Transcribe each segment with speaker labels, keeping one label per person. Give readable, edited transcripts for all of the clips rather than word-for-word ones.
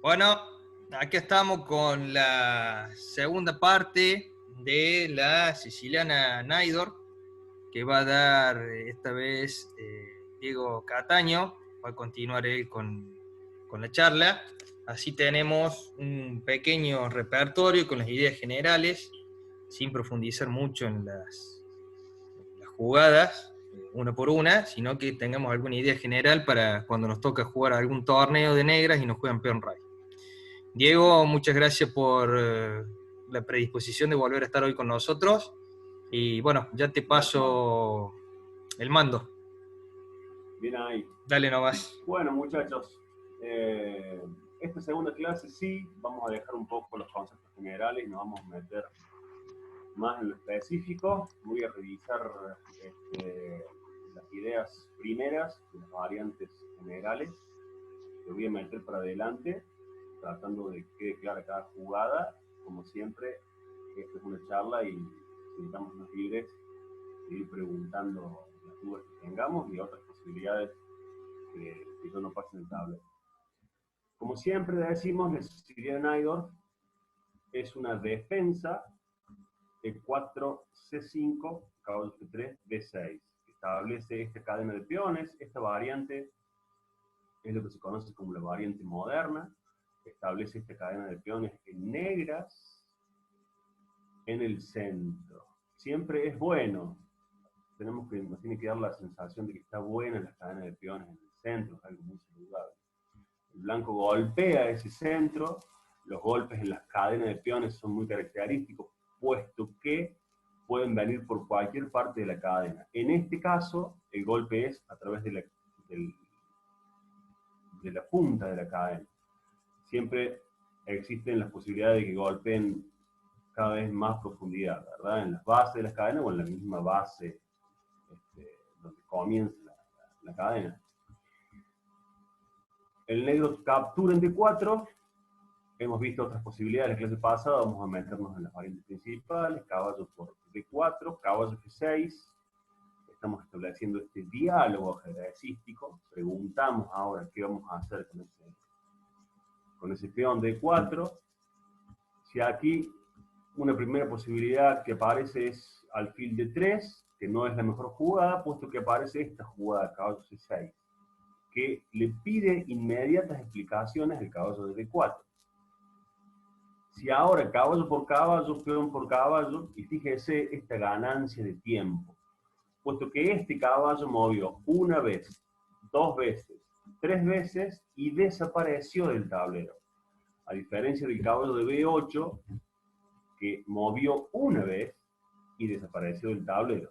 Speaker 1: Bueno, aquí estamos con la segunda parte de la siciliana Naidor, que va a dar esta vez Diego Cataño. Va a continuar él con la charla. Así tenemos un pequeño repertorio con las ideas generales, sin profundizar mucho en las jugadas, una por una, sino que tengamos alguna idea general para cuando nos toca jugar algún torneo de negras y nos juegan peón rey. Diego, muchas gracias por la predisposición de volver a estar hoy con nosotros. Y bueno, ya te paso el mando.
Speaker 2: Bien ahí.
Speaker 1: Dale nomás.
Speaker 2: Bueno, muchachos, esta segunda clase sí, vamos a dejar un poco los conceptos generales y nos vamos a meter más en lo específico. Voy a revisar las ideas primeras, las variantes generales. Te voy a meter para adelante, tratando de que quede clara cada jugada. Como siempre, esta es una charla y necesitamos los libres de ir preguntando las dudas que tengamos y otras posibilidades que yo no pase en el tablero. Como siempre decimos, la Siciliana Naidor es una defensa de 4 C5, caballo G3, D6. Establece esta cadena de peones. Esta variante es lo que se conoce como la variante moderna. Establece esta cadena de peones en negras en el centro. Siempre es bueno. Nos tiene que dar la sensación de que está buena la cadena de peones en el centro, es algo muy saludable. El blanco golpea ese centro, los golpes en las cadenas de peones son muy característicos, puesto que pueden venir por cualquier parte de la cadena. En este caso, el golpe es a través de la punta de la cadena. Siempre existen las posibilidades de que golpeen cada vez más profundidad, ¿verdad? En las bases de las cadenas o en la misma base donde comienza la cadena. El negro captura en D4. Hemos visto otras posibilidades en la clase pasada. Vamos a meternos en las variantes principales. Caballo por D4, caballo G6. Estamos estableciendo este diálogo ajedrecístico. Preguntamos ahora qué vamos a hacer con ese peón D4. Si aquí una primera posibilidad que aparece es alfil D3, que no es la mejor jugada, puesto que aparece esta jugada, caballo C6, que le pide inmediatas explicaciones al caballo de D4. Si ahora caballo por caballo, peón por caballo, y fíjese esta ganancia de tiempo, puesto que este caballo movió una vez, dos veces, tres veces y desapareció del tablero. A diferencia del caballo de B8, que movió una vez y desapareció del tablero.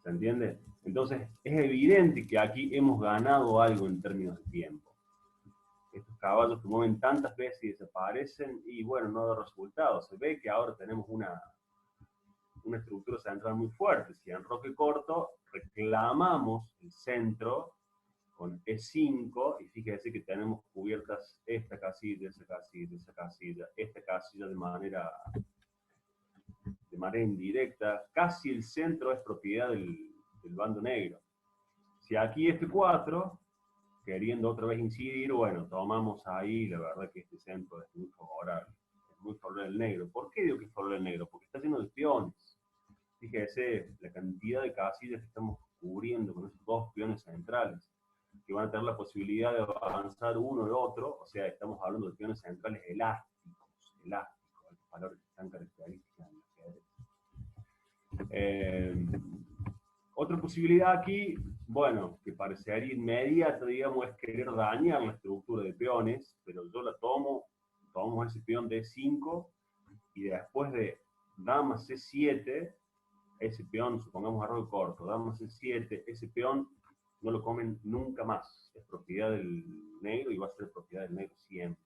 Speaker 2: ¿Se entiende? Entonces, es evidente que aquí hemos ganado algo en términos de tiempo. Estos caballos que mueven tantas veces y desaparecen, y bueno, no da resultados. Se ve que ahora tenemos una estructura central muy fuerte. Si en roque corto reclamamos el centro con E5, y fíjense que tenemos cubiertas esta casilla, esa casilla, esa casilla, esta casilla de manera indirecta. Casi el centro es propiedad del bando negro. Si aquí F4, queriendo otra vez incidir, bueno, tomamos ahí, la verdad que este centro es muy favorable. Es muy favorable el negro. ¿Por qué digo que es favorable el negro? Porque está lleno de peones. Fíjese la cantidad de casillas que estamos cubriendo con esos dos peones centrales, que van a tener la posibilidad de avanzar uno de otro. O sea, estamos hablando de peones centrales elásticos, valores que están características en el ajedrez. Otra posibilidad aquí, bueno, que parecería inmediata, digamos, es querer dañar la estructura de peones, pero yo la tomamos ese peón D5 y después de dama C7, ese peón, supongamos arroyo corto, dama C7, ese peón no lo comen nunca más, es propiedad del negro y va a ser propiedad del negro siempre.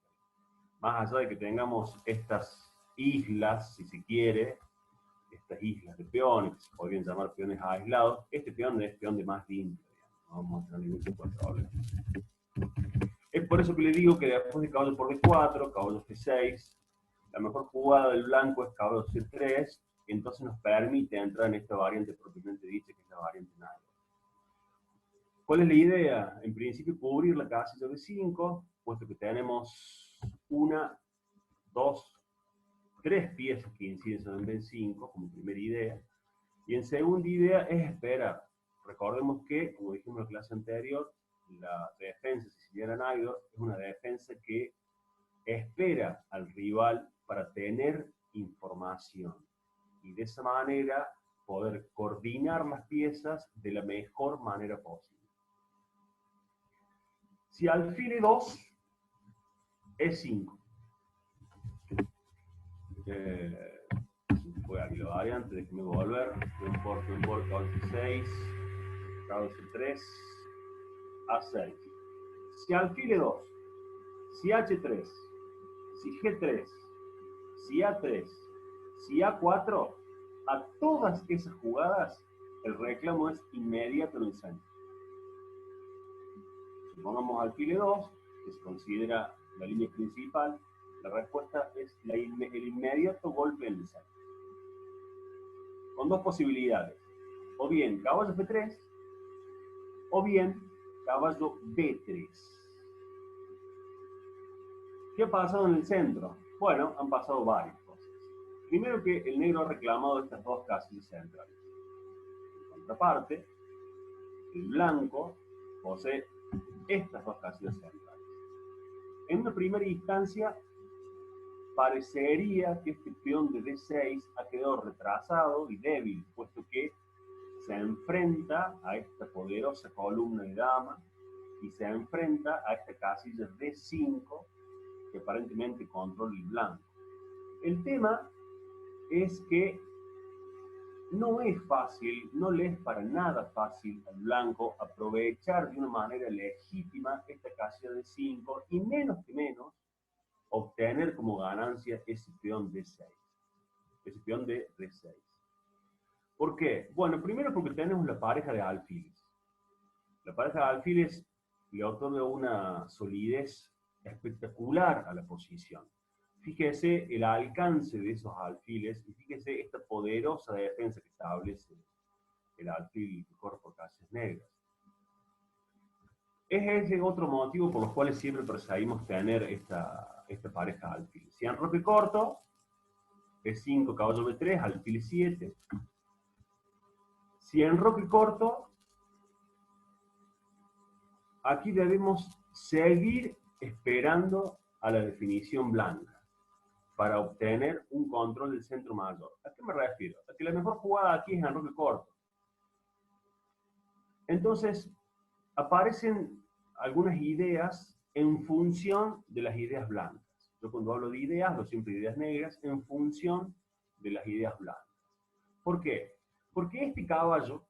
Speaker 2: Más allá de que tengamos estas islas, si se quiere, estas islas de peones, que se podrían llamar peones aislados, este peón es peón de más limpio, no vamos a tener ningún tipo de problema. Es por eso que le digo que después de caballo por D4, caballo G6, la mejor jugada del blanco es caballo C3, y entonces nos permite entrar en esta variante propiamente dicha, que es la variante Naidor. ¿Cuál es la idea? En principio, cubrir la casilla de 5, puesto que tenemos una, dos, tres piezas que inciden en B5 como primera idea. Y en segunda idea es esperar. Recordemos que, como dijimos en la clase anterior, la defensa siciliana Naidor es una defensa que espera al rival para tener información. Y de esa manera poder coordinar las piezas de la mejor manera posible. Si alfil E2 es 5. Fue aquí la variante, déjenme volver. No importa, alfil 6, alfil 3, A6. Si alfil E2, si H3, si G3, si A3, si A4, a todas esas jugadas el reclamo es inmediato en el centro. Supongamos alfil E2, que se considera la línea principal, la respuesta es el inmediato golpe en el centro. Con dos posibilidades, o bien caballo F3, o bien caballo B3. ¿Qué ha pasado en el centro? Bueno, han pasado varias cosas. Primero que el negro ha reclamado estas dos casillas centrales. En contraparte, el blanco posee estas dos casillas centrales. En una primera instancia, parecería que este peón de D6 ha quedado retrasado y débil, puesto que se enfrenta a esta poderosa columna de dama y se enfrenta a esta casilla D5 que aparentemente controla el blanco. El tema es que no es fácil, no le es para nada fácil al blanco aprovechar de una manera legítima esta casilla D5 y menos que menos obtener como ganancia ese peón D6, ese peón de D6. ¿Por qué? Bueno, primero porque tenemos la pareja de alfiles. La pareja de alfiles le otorga una solidez espectacular a la posición. Fíjese el alcance de esos alfiles y fíjese esta poderosa defensa que establece el alfil que corre por casillas negras. Es ese otro motivo por los cuales siempre perseguimos tener esta pareja de alfiles. Si enroque corto, E5, caballo B3, alfil 7. Si enroque corto, aquí debemos seguir esperando a la definición blanca para obtener un control del centro mayor. ¿A qué me refiero? A que la mejor jugada aquí es enroque corto. Entonces, aparecen algunas ideas en función de las ideas blancas. Yo cuando hablo de ideas, hablo siempre de ideas negras, en función de las ideas blancas. ¿Por qué? Porque este caballo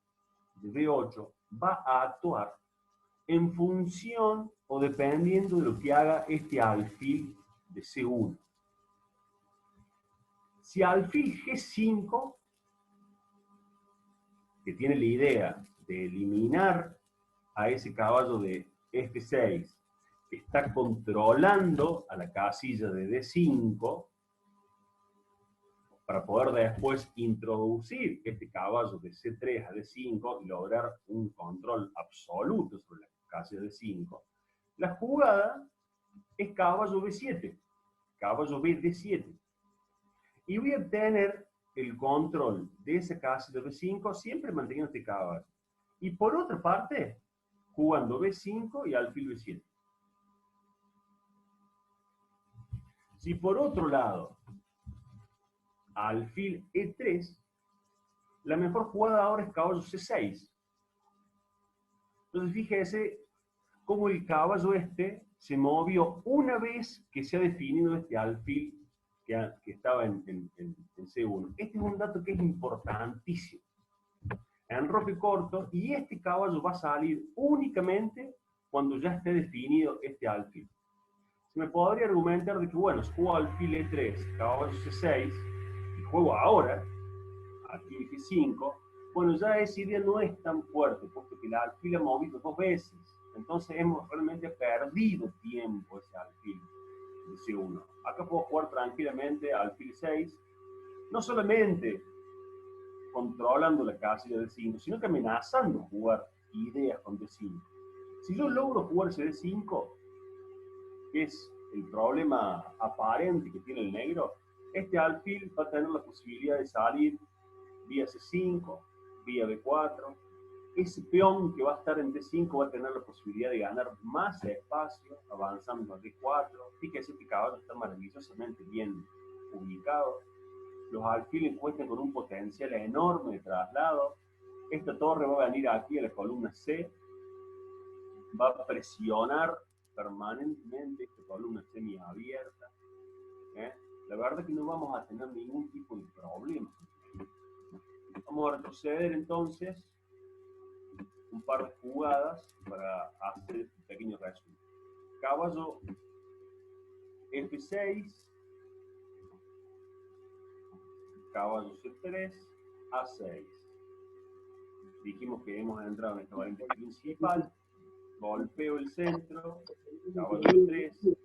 Speaker 2: de B8 va a actuar en función o dependiendo de lo que haga este alfil de C1. Si alfil G5, que tiene la idea de eliminar a ese caballo de F6, está controlando a la casilla de D5, para poder después introducir este caballo de C3 a D5 y lograr un control absoluto sobre la casilla de D5, la jugada es caballo B7, caballo B D7. Y voy a obtener el control de esa casilla de B5 siempre manteniendo este caballo. Y por otra parte, jugando B5 y alfil B7. Si por otro lado, alfil E3, la mejor jugada ahora es caballo C6. Entonces fíjese cómo el caballo este se movió una vez que se ha definido este alfil que estaba en C1. Este es un dato que es importantísimo. Enroque corto, y este caballo va a salir únicamente cuando ya esté definido este alfil. Se me podría argumentar de que, bueno, si juego alfil E3, caballo C6, y juego ahora, alfil G5, bueno, ya esa idea no es tan fuerte, porque el alfil ha movido dos veces. Entonces hemos realmente perdido tiempo ese alfil de C1. Acá puedo jugar tranquilamente alfil 6, no solamente controlando la casilla de D5, sino que amenazando jugar ideas con D5. Si yo logro jugar ese D5, que es el problema aparente que tiene el negro, este alfil va a tener la posibilidad de salir vía C5, vía B4. Ese peón que va a estar en D5 va a tener la posibilidad de ganar más espacio avanzando a D4. Fíjese que caballo está maravillosamente bien ubicado. Los alfiles cuentan con un potencial enorme de traslado. Esta torre va a venir aquí a la columna C, va a presionar permanentemente esta columna semiabierta. La verdad es que no vamos a tener ningún tipo de problema. Vamos a retroceder entonces un par de jugadas para hacer este pequeño resumen. Caballo F6, caballo C3, A6. Dijimos que hemos entrado en esta variante principal. Golpeo el centro, caballo E3,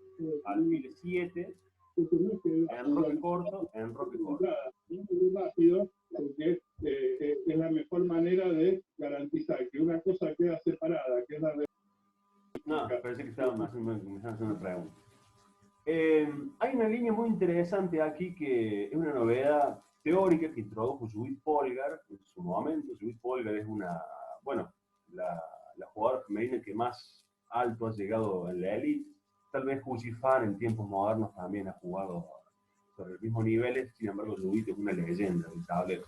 Speaker 2: alfil 7, enroque corto, enroque corto.
Speaker 3: Muy rápido, porque es la mejor manera de garantizar que una cosa queda separada, que es la de...
Speaker 2: No, parece que me estaban haciendo una pregunta. Hay una línea muy interesante aquí que es una novedad teórica que introdujo Judith Polgar en su momento. Judith Polgar es bueno, la jugadora femenina que más alto ha llegado en la elite. Tal vez Fuji Fan en tiempos modernos también ha jugado sobre los mismos niveles, sin embargo Judith es una leyenda del tablero.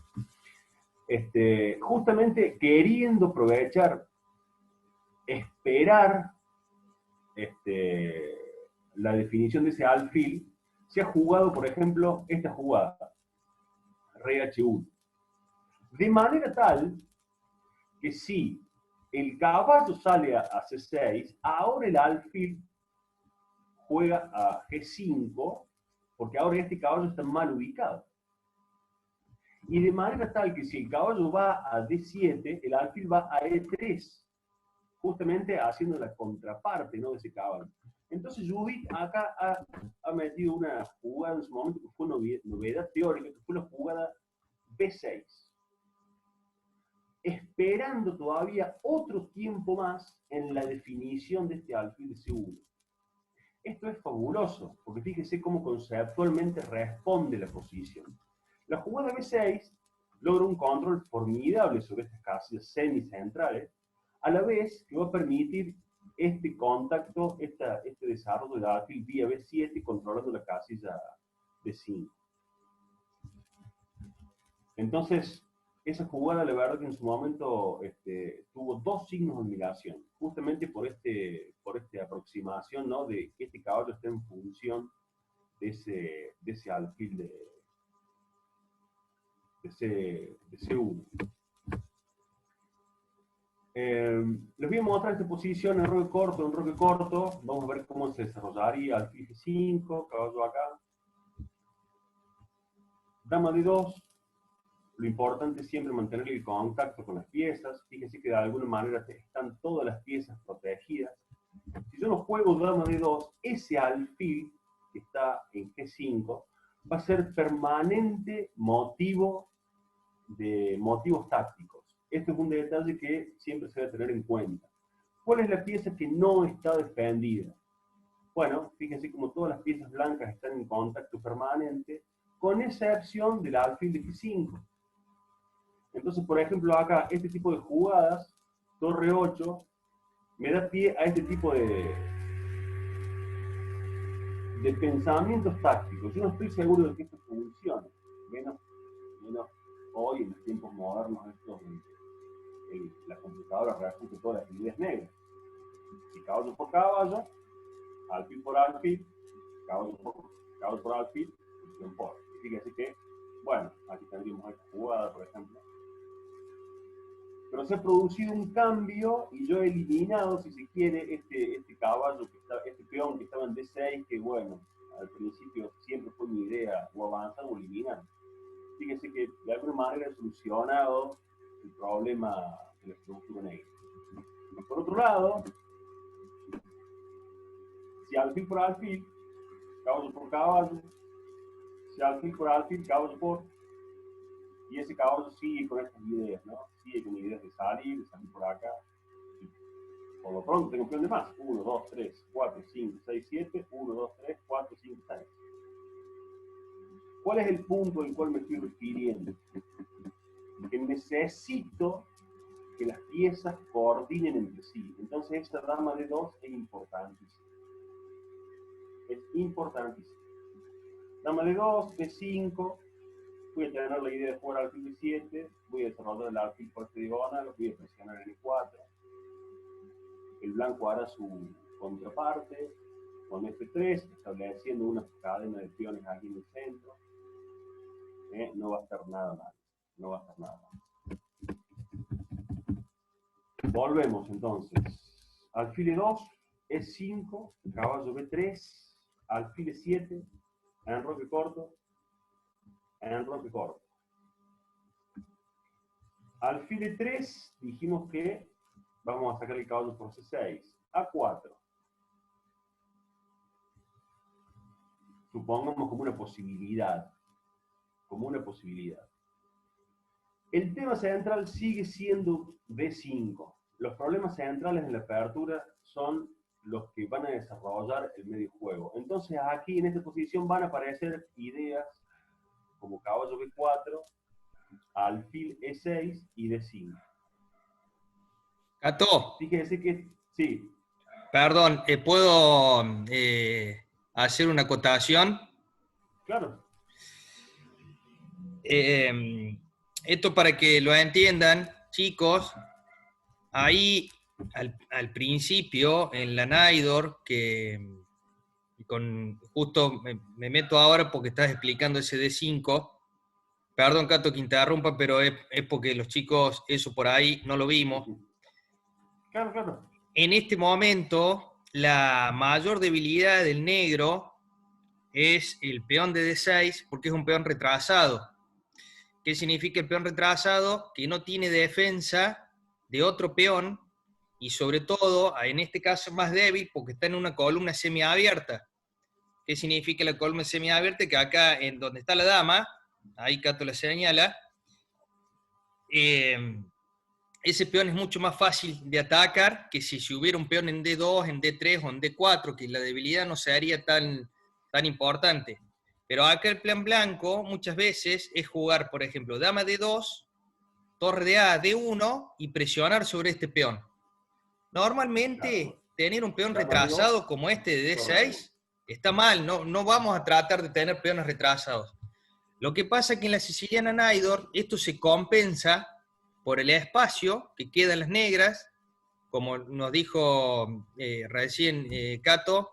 Speaker 2: Justamente queriendo aprovechar, esperar la definición de ese alfil, se ha jugado, por ejemplo, esta jugada, rey H1. De manera tal que si el caballo sale a C6, ahora el alfil juega a G5, porque ahora este caballo está mal ubicado. Y de manera tal que si el caballo va a D7, el alfil va a E3, justamente haciendo la contraparte, ¿no?, de ese caballo. Entonces Judith acá ha metido una jugada en su momento que fue novedad teórica, que fue la jugada B6. Esperando todavía otro tiempo más en la definición de este alfil de C1. Esto es fabuloso, porque fíjese cómo conceptualmente responde la posición. La jugada B6 logra un control formidable sobre estas casillas semicentrales, a la vez que va a permitir este contacto, este desarrollo del alfil vía B7 controlando la casilla B5. Entonces, esa jugada, la verdad que en su momento tuvo dos signos de admiración, justamente por esta aproximación, ¿no?, de que este caballo está en función de ese alfil de C1. Les voy a mostrar esta posición en roque corto. Vamos a ver cómo se desarrollaría alfil G5, caballo acá. Dama D2. Lo importante es siempre mantener el contacto con las piezas. Fíjense que de alguna manera están todas las piezas protegidas. Si yo no juego dama D2, ese alfil que está en G5 va a ser permanente motivos tácticos. Esto es un detalle que siempre se debe tener en cuenta. ¿Cuál es la pieza que no está defendida? Bueno, fíjense como todas las piezas blancas están en contacto permanente, con excepción del alfil de G5. Entonces, por ejemplo, acá, este tipo de jugadas, torre 8, me da pie a este tipo de pensamientos tácticos. Yo no estoy seguro de que esto funcione, menos hoy en los tiempos modernos, la computadora reajusta todas las ideas negras. Y caballo por caballo, alfil por alfil, caballo por alfil, posición por. Fíjense que, bueno, aquí tendríamos esta jugada, por ejemplo. Pero se ha producido un cambio y yo he eliminado, si se quiere, este caballo, este peón que estaba en D6, que bueno, al principio siempre fue mi idea, o avanzar o eliminar. Fíjense que de alguna manera he solucionado el problema de la estructura negra. Y por otro lado, si alfil por alfil, caballo por caballo, si alfil por alfil, caballo por, y ese caballo sigue con estas ideas, ¿no? Sigue con ideas de salir por acá. Por lo pronto tengo un peón de más. 1, 2, 3, 4, 5, 6, 7. 1, 2, 3, 4, 5, 6. ¿Cuál es el punto al cual me estoy refiriendo? Que necesito que las piezas coordinen entre sí. Entonces esta dama de 2 es importantísima. Es importantísima. Dama de 2, B5. Voy a tener la idea de jugar alfil de 7. Voy a desarrollar el alfil por este diagonal. Voy a presionar en E4. El blanco hará su contraparte con F3, estableciendo una cadena de peones aquí en el centro. No va a estar nada mal. No va a estar nada mal. Volvemos entonces. Alfil E2, E5, caballo B3, alfil E7, enroque corto, enroque corto. Alfil E3, dijimos que vamos a sacar el caballo por C6. A4. Supongamos como una posibilidad. Como una posibilidad. El tema central sigue siendo B5. Los problemas centrales en la apertura son los que van a desarrollar el medio juego. Entonces aquí en esta posición van a aparecer ideas como caballo B4, alfil E6 y D5.
Speaker 1: Cato.
Speaker 2: Fíjese que, sí.
Speaker 1: Perdón, ¿puedo hacer una acotación?
Speaker 2: Claro.
Speaker 1: Esto para que lo entiendan, chicos, ahí al principio, en la Naidor, que justo me meto ahora porque estás explicando ese D5, perdón, Cato, que interrumpa, pero es porque los chicos, eso por ahí no lo vimos.
Speaker 2: Claro, claro.
Speaker 1: En este momento, la mayor debilidad del negro es el peón de D6, porque es un peón retrasado. ¿Qué significa el peón retrasado? Que no tiene defensa de otro peón, y sobre todo, en este caso es más débil, porque está en una columna semiabierta. ¿Qué significa la columna semiabierta? Que acá, en donde está la dama, ahí Cato la señala, ese peón es mucho más fácil de atacar que si hubiera un peón en D2, en D3 o en D4, que la debilidad no sería tan importante. Pero acá el plan blanco muchas veces es jugar, por ejemplo, dama D2, torre de A, D1 y presionar sobre este peón. Normalmente, claro, tener un peón retrasado como este de D6 está mal, no vamos a tratar de tener peones retrasados. Lo que pasa es que en la siciliana Naidor esto se compensa por el espacio que queda en las negras, como nos dijo recién Cato.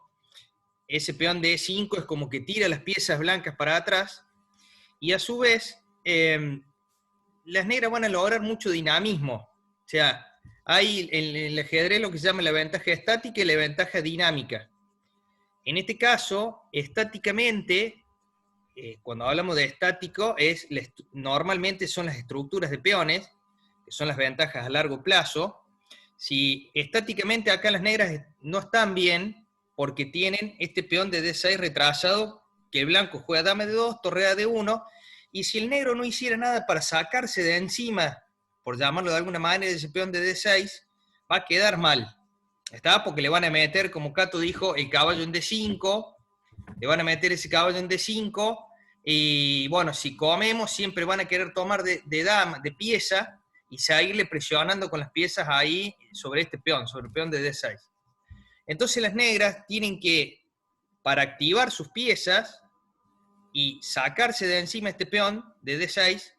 Speaker 1: Ese peón de E5 es como que tira las piezas blancas para atrás, y a su vez las negras van a lograr mucho dinamismo. O sea, hay en el ajedrez lo que se llama la ventaja estática y la ventaja dinámica. En este caso, estáticamente, cuando hablamos de estático, normalmente son las estructuras de peones, que son las ventajas a largo plazo. Si estáticamente acá las negras no están bien, porque tienen este peón de D6 retrasado, que el blanco juega dama de 2, torre A de 1, y si el negro no hiciera nada para sacarse de encima, por llamarlo de alguna manera, de ese peón de D6, va a quedar mal. ¿Está? Porque le van a meter, como Cato dijo, el caballo en D5, le van a meter ese caballo en D5, y bueno, si comemos, siempre van a querer tomar de dama, de pieza, y seguirle presionando con las piezas ahí sobre este peón, sobre el peón de D6. Entonces las negras tienen que, para activar sus piezas y sacarse de encima este peón de D6,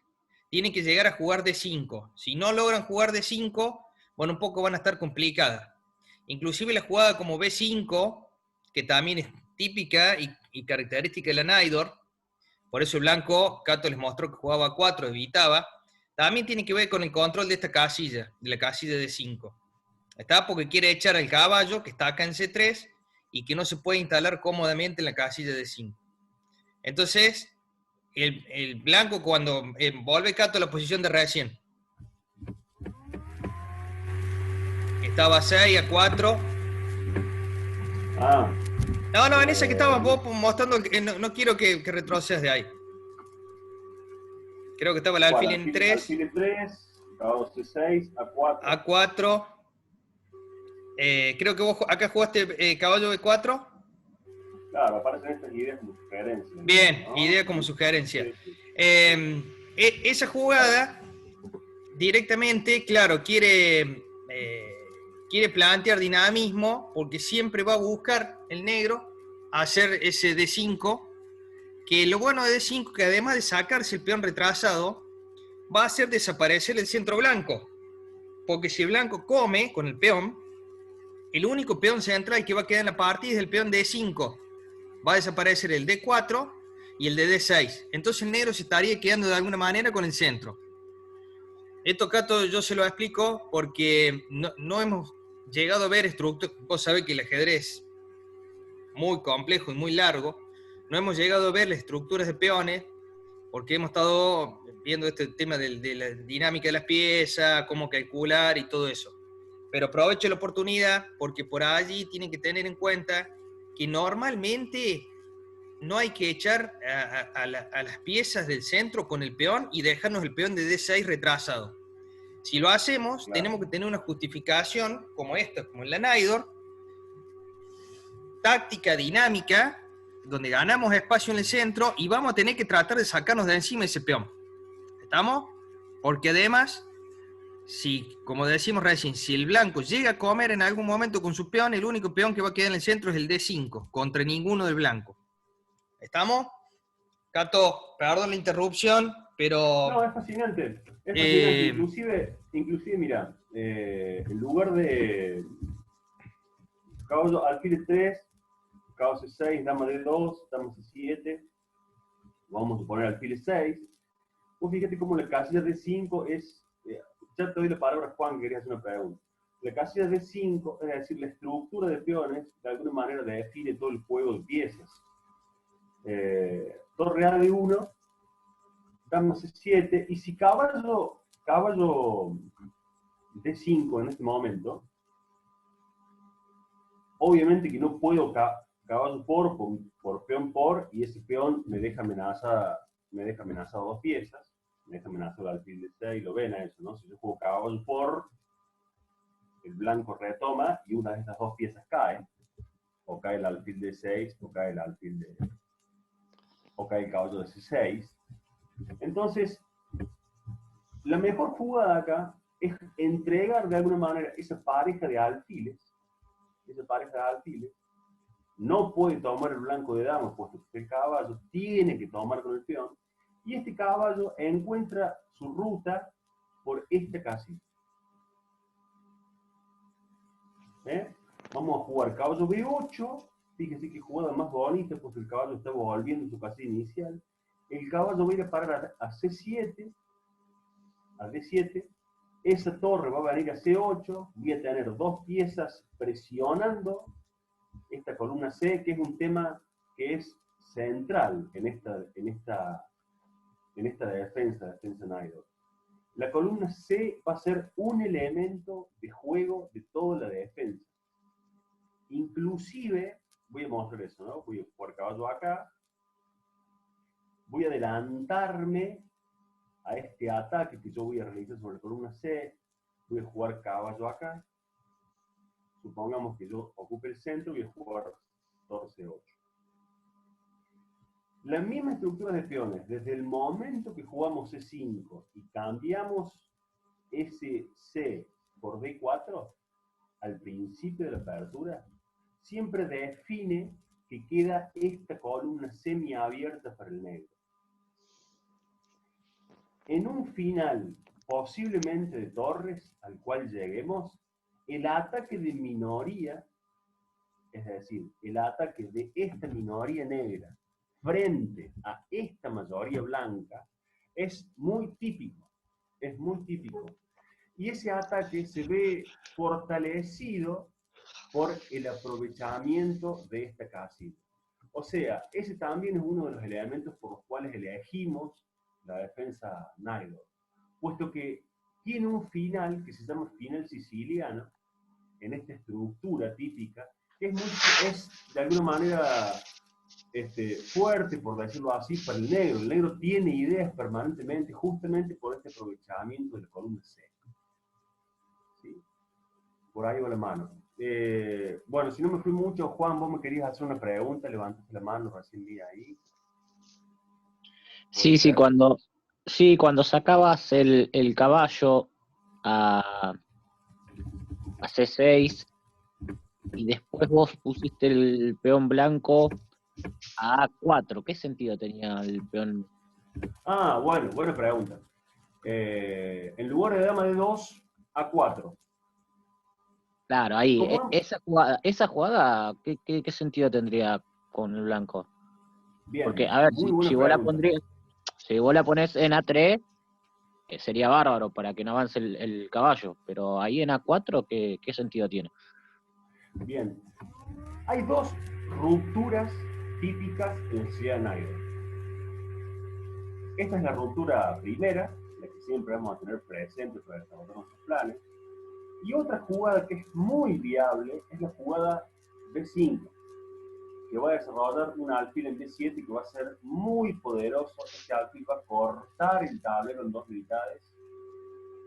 Speaker 1: tienen que llegar a jugar D5. Si no logran jugar D5, bueno, un poco van a estar complicadas. Inclusive la jugada como B5, que también es típica y característica de la Naidor, por eso el blanco, Cato les mostró que jugaba a 4, evitaba, también tiene que ver con el control de esta casilla, de la casilla de D5. ¿Está? Porque quiere echar al caballo, que está acá en C3, y que no se puede instalar cómodamente en la casilla de 5. Entonces, el blanco, cuando vuelve Cato a la posición de recién, estaba a 6, a 4. No, en esa que estabas vos mostrando, no quiero que retrocedas de ahí. Creo que estaba el alfil en 3.
Speaker 2: Alfil en 3, caballo C6, A4.
Speaker 1: A4. creo que vos acá jugaste caballo B4.
Speaker 2: Claro, aparecen estas ideas como sugerencias.
Speaker 1: Bien,
Speaker 2: ¿no?
Speaker 1: idea como sugerencia.
Speaker 2: Sí, sí.
Speaker 1: Esa jugada directamente, claro, quiere plantear dinamismo porque siempre va a buscar el negro hacer ese D5, que lo bueno de D5 que además de sacarse el peón retrasado, va a hacer desaparecer el centro blanco. Porque si el blanco come con el peón, el único peón central que va a quedar en la partida es el peón D5. Va a desaparecer el D4 y el de D6. Entonces el negro se estaría quedando de alguna manera con el centro. Esto, Cato, yo se lo explico porque no hemos llegado a ver estructuras. Vos sabés que el ajedrez es muy complejo y muy largo. No hemos llegado a ver las estructuras de peones porque hemos estado viendo este tema de la dinámica de las piezas, cómo calcular y todo eso. Pero aprovecho la oportunidad porque por allí tienen que tener en cuenta que normalmente no hay que echar a las piezas del centro con el peón y dejarnos el peón de D6 retrasado. Si lo hacemos,
Speaker 2: Claro.
Speaker 1: tenemos que tener una justificación como esta, como en la Naidor, táctica, dinámica, donde ganamos espacio en el centro y vamos a tener que tratar de sacarnos de encima ese peón. ¿Estamos? Porque además, si, como decimos recién, si el blanco llega a comer en algún momento con su peón, el único peón que va a quedar en el centro es el D5, contra ninguno del blanco. ¿Estamos? Cato, perdón la interrupción, pero...
Speaker 2: No, es fascinante. Es fascinante. Inclusive mira, en lugar de caballo alfil 3, caballo C6, dama D2, dama C7, vamos a poner alfil 6. Vos fíjate cómo la casilla D5 es... ya te doy la palabra, Juan, que querías hacer una pregunta. La casilla D5, es decir, la estructura de peones, de alguna manera define todo el juego de piezas. Torre A de 1, dama C7, y si caballo D5 en este momento, obviamente que no puedo caballo por peón por, y ese peón me deja amenazado dos piezas, me deja amenazado el alfil de 6, lo ven a eso, ¿no? Si yo juego caballo por, el blanco retoma y una de estas dos piezas cae, o cae el alfil de 6, o cae el caballo de C6. Entonces, la mejor jugada acá es entregar de alguna manera esa pareja de alfiles. No puede tomar el blanco de dama, puesto que el caballo tiene que tomar con el peón, y este caballo encuentra su ruta por esta casilla. Vamos a jugar caballo B8, fíjense que jugada más bonita, porque el caballo está volviendo su casilla inicial. El caballo va a ir a parar a C7, a D7, esa torre va a venir a C8, voy a tener dos piezas presionando esta columna C, que es un tema que es central en esta defensa Naidor. La columna C va a ser un elemento de juego de toda la defensa. Inclusive, voy a mostrar eso, ¿no? Voy a jugar caballo acá, voy a adelantarme a este ataque que yo voy a realizar sobre la columna C, voy a jugar caballo acá, supongamos que yo ocupe el centro, voy a jugar torre C8. La misma estructura de peones, desde el momento que jugamos C5 y cambiamos ese C por D4, al principio de la apertura, siempre define que queda esta columna semiabierta para el negro. En un final, posiblemente de torres, al cual lleguemos, el ataque de minoría, es decir, el ataque de esta minoría negra frente a esta mayoría blanca, es muy típico, Y ese ataque se ve fortalecido por el aprovechamiento de esta casilla. O sea, ese también es uno de los elementos por los cuales elegimos la defensa Naidor, puesto que tiene un final que se llama final siciliano, en esta estructura típica, que es de alguna manera fuerte, por decirlo así, para el negro. El negro tiene ideas permanentemente, justamente por este aprovechamiento de la columna C. ¿Sí? Por ahí va la mano. Bueno, si no me fui mucho, Juan, vos me querías hacer una pregunta, levantaste la mano, recién vi ahí. ¿Puede
Speaker 4: Sí,
Speaker 2: ser?
Speaker 4: cuando sacabas el caballo a C6 y después vos pusiste el peón blanco a A4, ¿qué sentido tenía el peón?
Speaker 2: Ah, bueno, buena pregunta. En lugar de dama de 2, A4.
Speaker 4: Claro, ahí,
Speaker 2: ¿Cómo?
Speaker 4: esa jugada, ¿qué sentido tendría con el blanco? Porque,
Speaker 2: Bien,
Speaker 4: a ver,
Speaker 2: muy
Speaker 4: si,
Speaker 2: buena
Speaker 4: si vos la
Speaker 2: pregunta.
Speaker 4: pondrías, si vos la pones en A3, sería bárbaro para que no avance el caballo, pero ahí en A4, ¿qué sentido tiene?
Speaker 2: Bien. Hay dos rupturas típicas en la sociedad de Naidor. Esta es la ruptura primera, la que siempre vamos a tener presente para desarrollar nuestros planes. Y otra jugada que es muy viable es la jugada B5, que va a desarrollar un alfil en B7 que va a ser muy poderoso. Este alfil va a cortar el tablero en dos mitades,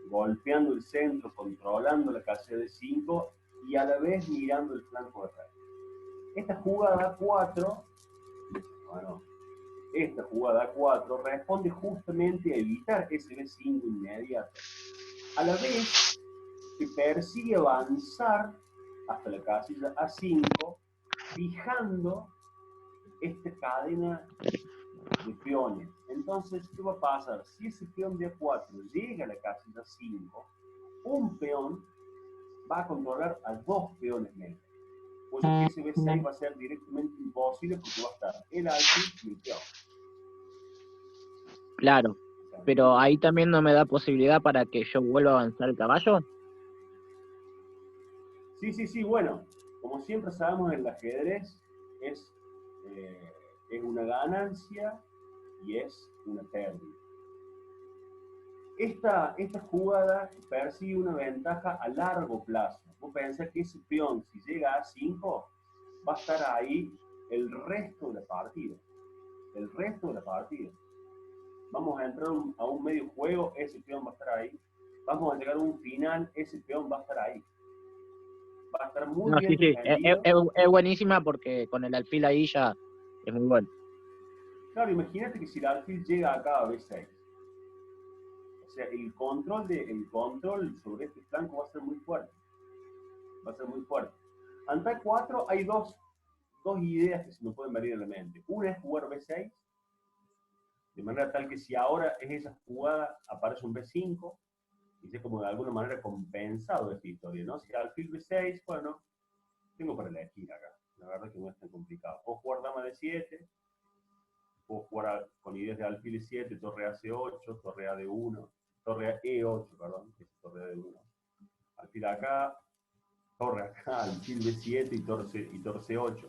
Speaker 2: golpeando el centro, controlando la casilla de 5 y a la vez mirando el flanco de rey. Esta jugada 4, bueno, esta jugada 4 responde justamente a evitar ese B5 inmediato, a la vez que persigue avanzar hasta la casilla A5, fijando esta cadena de peones. Entonces, ¿qué va a pasar? Si ese peón de A4 llega a la casilla 5, un peón va a controlar a dos peones negros. Por eso que ese B6 va a ser directamente imposible porque va a estar el alfil y el peón.
Speaker 4: Claro, pero ahí también no me da posibilidad para que yo vuelva a avanzar el caballo.
Speaker 2: Sí, bueno, como siempre sabemos en el ajedrez, es una ganancia y es una pérdida. Esta jugada persigue una ventaja a largo plazo. Vos pensás que ese peón, si llega a 5, va a estar ahí el resto de la partida. El resto de la partida. Vamos a entrar a un medio juego, ese peón va a estar ahí. Vamos a llegar a un final, ese peón va a estar ahí. Va a estar muy
Speaker 4: No,
Speaker 2: bien
Speaker 4: sí,
Speaker 2: defendido.
Speaker 4: es buenísima porque con el alfil ahí ya es muy bueno.
Speaker 2: Claro, imagínate que si el alfil llega acá a B6, o sea, el control sobre este flanco va a ser muy fuerte. Va a ser muy fuerte. Ante A4 hay dos ideas que se me pueden venir a la mente. Una es jugar B6, de manera tal que si ahora es esa jugada, aparece un B5, y sea como de alguna manera compensado esta historia, ¿no? Si alfil B6, bueno, tengo para elegir acá. La verdad que no es tan complicado. Puedo jugar dama de 7, puedo jugar con ideas de alfil E7, torre AC8, torre AD1, torre E8, perdón, es torre AD1. Alfil acá, torre acá, alfil B7 y torre C8.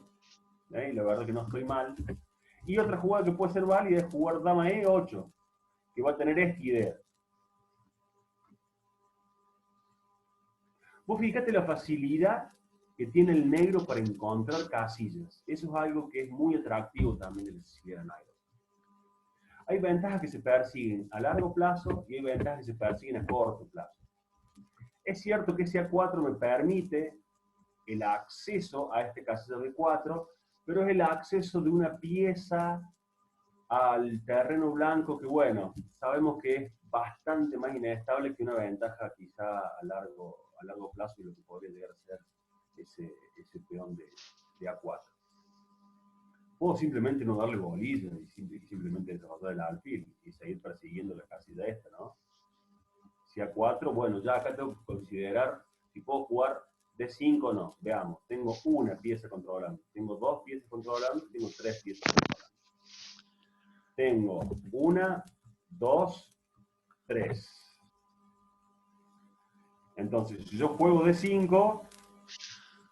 Speaker 2: Y la verdad que no estoy mal. Y otra jugada que puede ser válida es jugar dama E8, que va a tener esta idea. Vos fíjate la facilidad que tiene el negro para encontrar casillas. Eso es algo que es muy atractivo también de la Siciliana Naidor. Hay ventajas que se persiguen a largo plazo y hay ventajas que se persiguen a corto plazo. Es cierto que ese A4 me permite el acceso a este casilla B4, pero es el acceso de una pieza al terreno blanco que, bueno, sabemos que es bastante más inestable que una ventaja quizá a largo plazo de lo que podría llegar a ser ese peón de A4. Puedo simplemente no darle bolilla y simplemente desarrollar el alfil y seguir persiguiendo la casilla esta, ¿no? Si A4, bueno, ya acá tengo que considerar si puedo jugar D5 o no. Veamos, tengo una pieza controlando, tengo dos piezas controlando, tengo tres piezas controlando. Tengo 1, 2, 3. Entonces, si yo juego D5,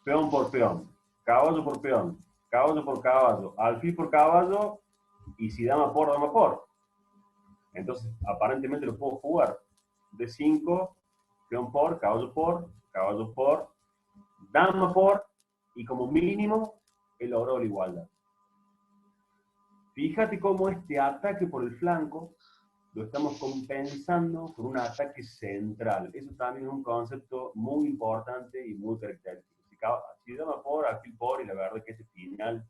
Speaker 2: peón por peón, caballo por peón, caballo por caballo, alfil por caballo, y si dama por, dama por. Entonces, aparentemente lo puedo jugar. D5, peón por, caballo por, dama por, y como mínimo, he logrado la igualdad. Fíjate cómo este ataque por el flanco lo estamos compensando con un ataque central. Eso también es un concepto muy importante y muy característico. Si si dama por, alfil por, y la verdad es que ese final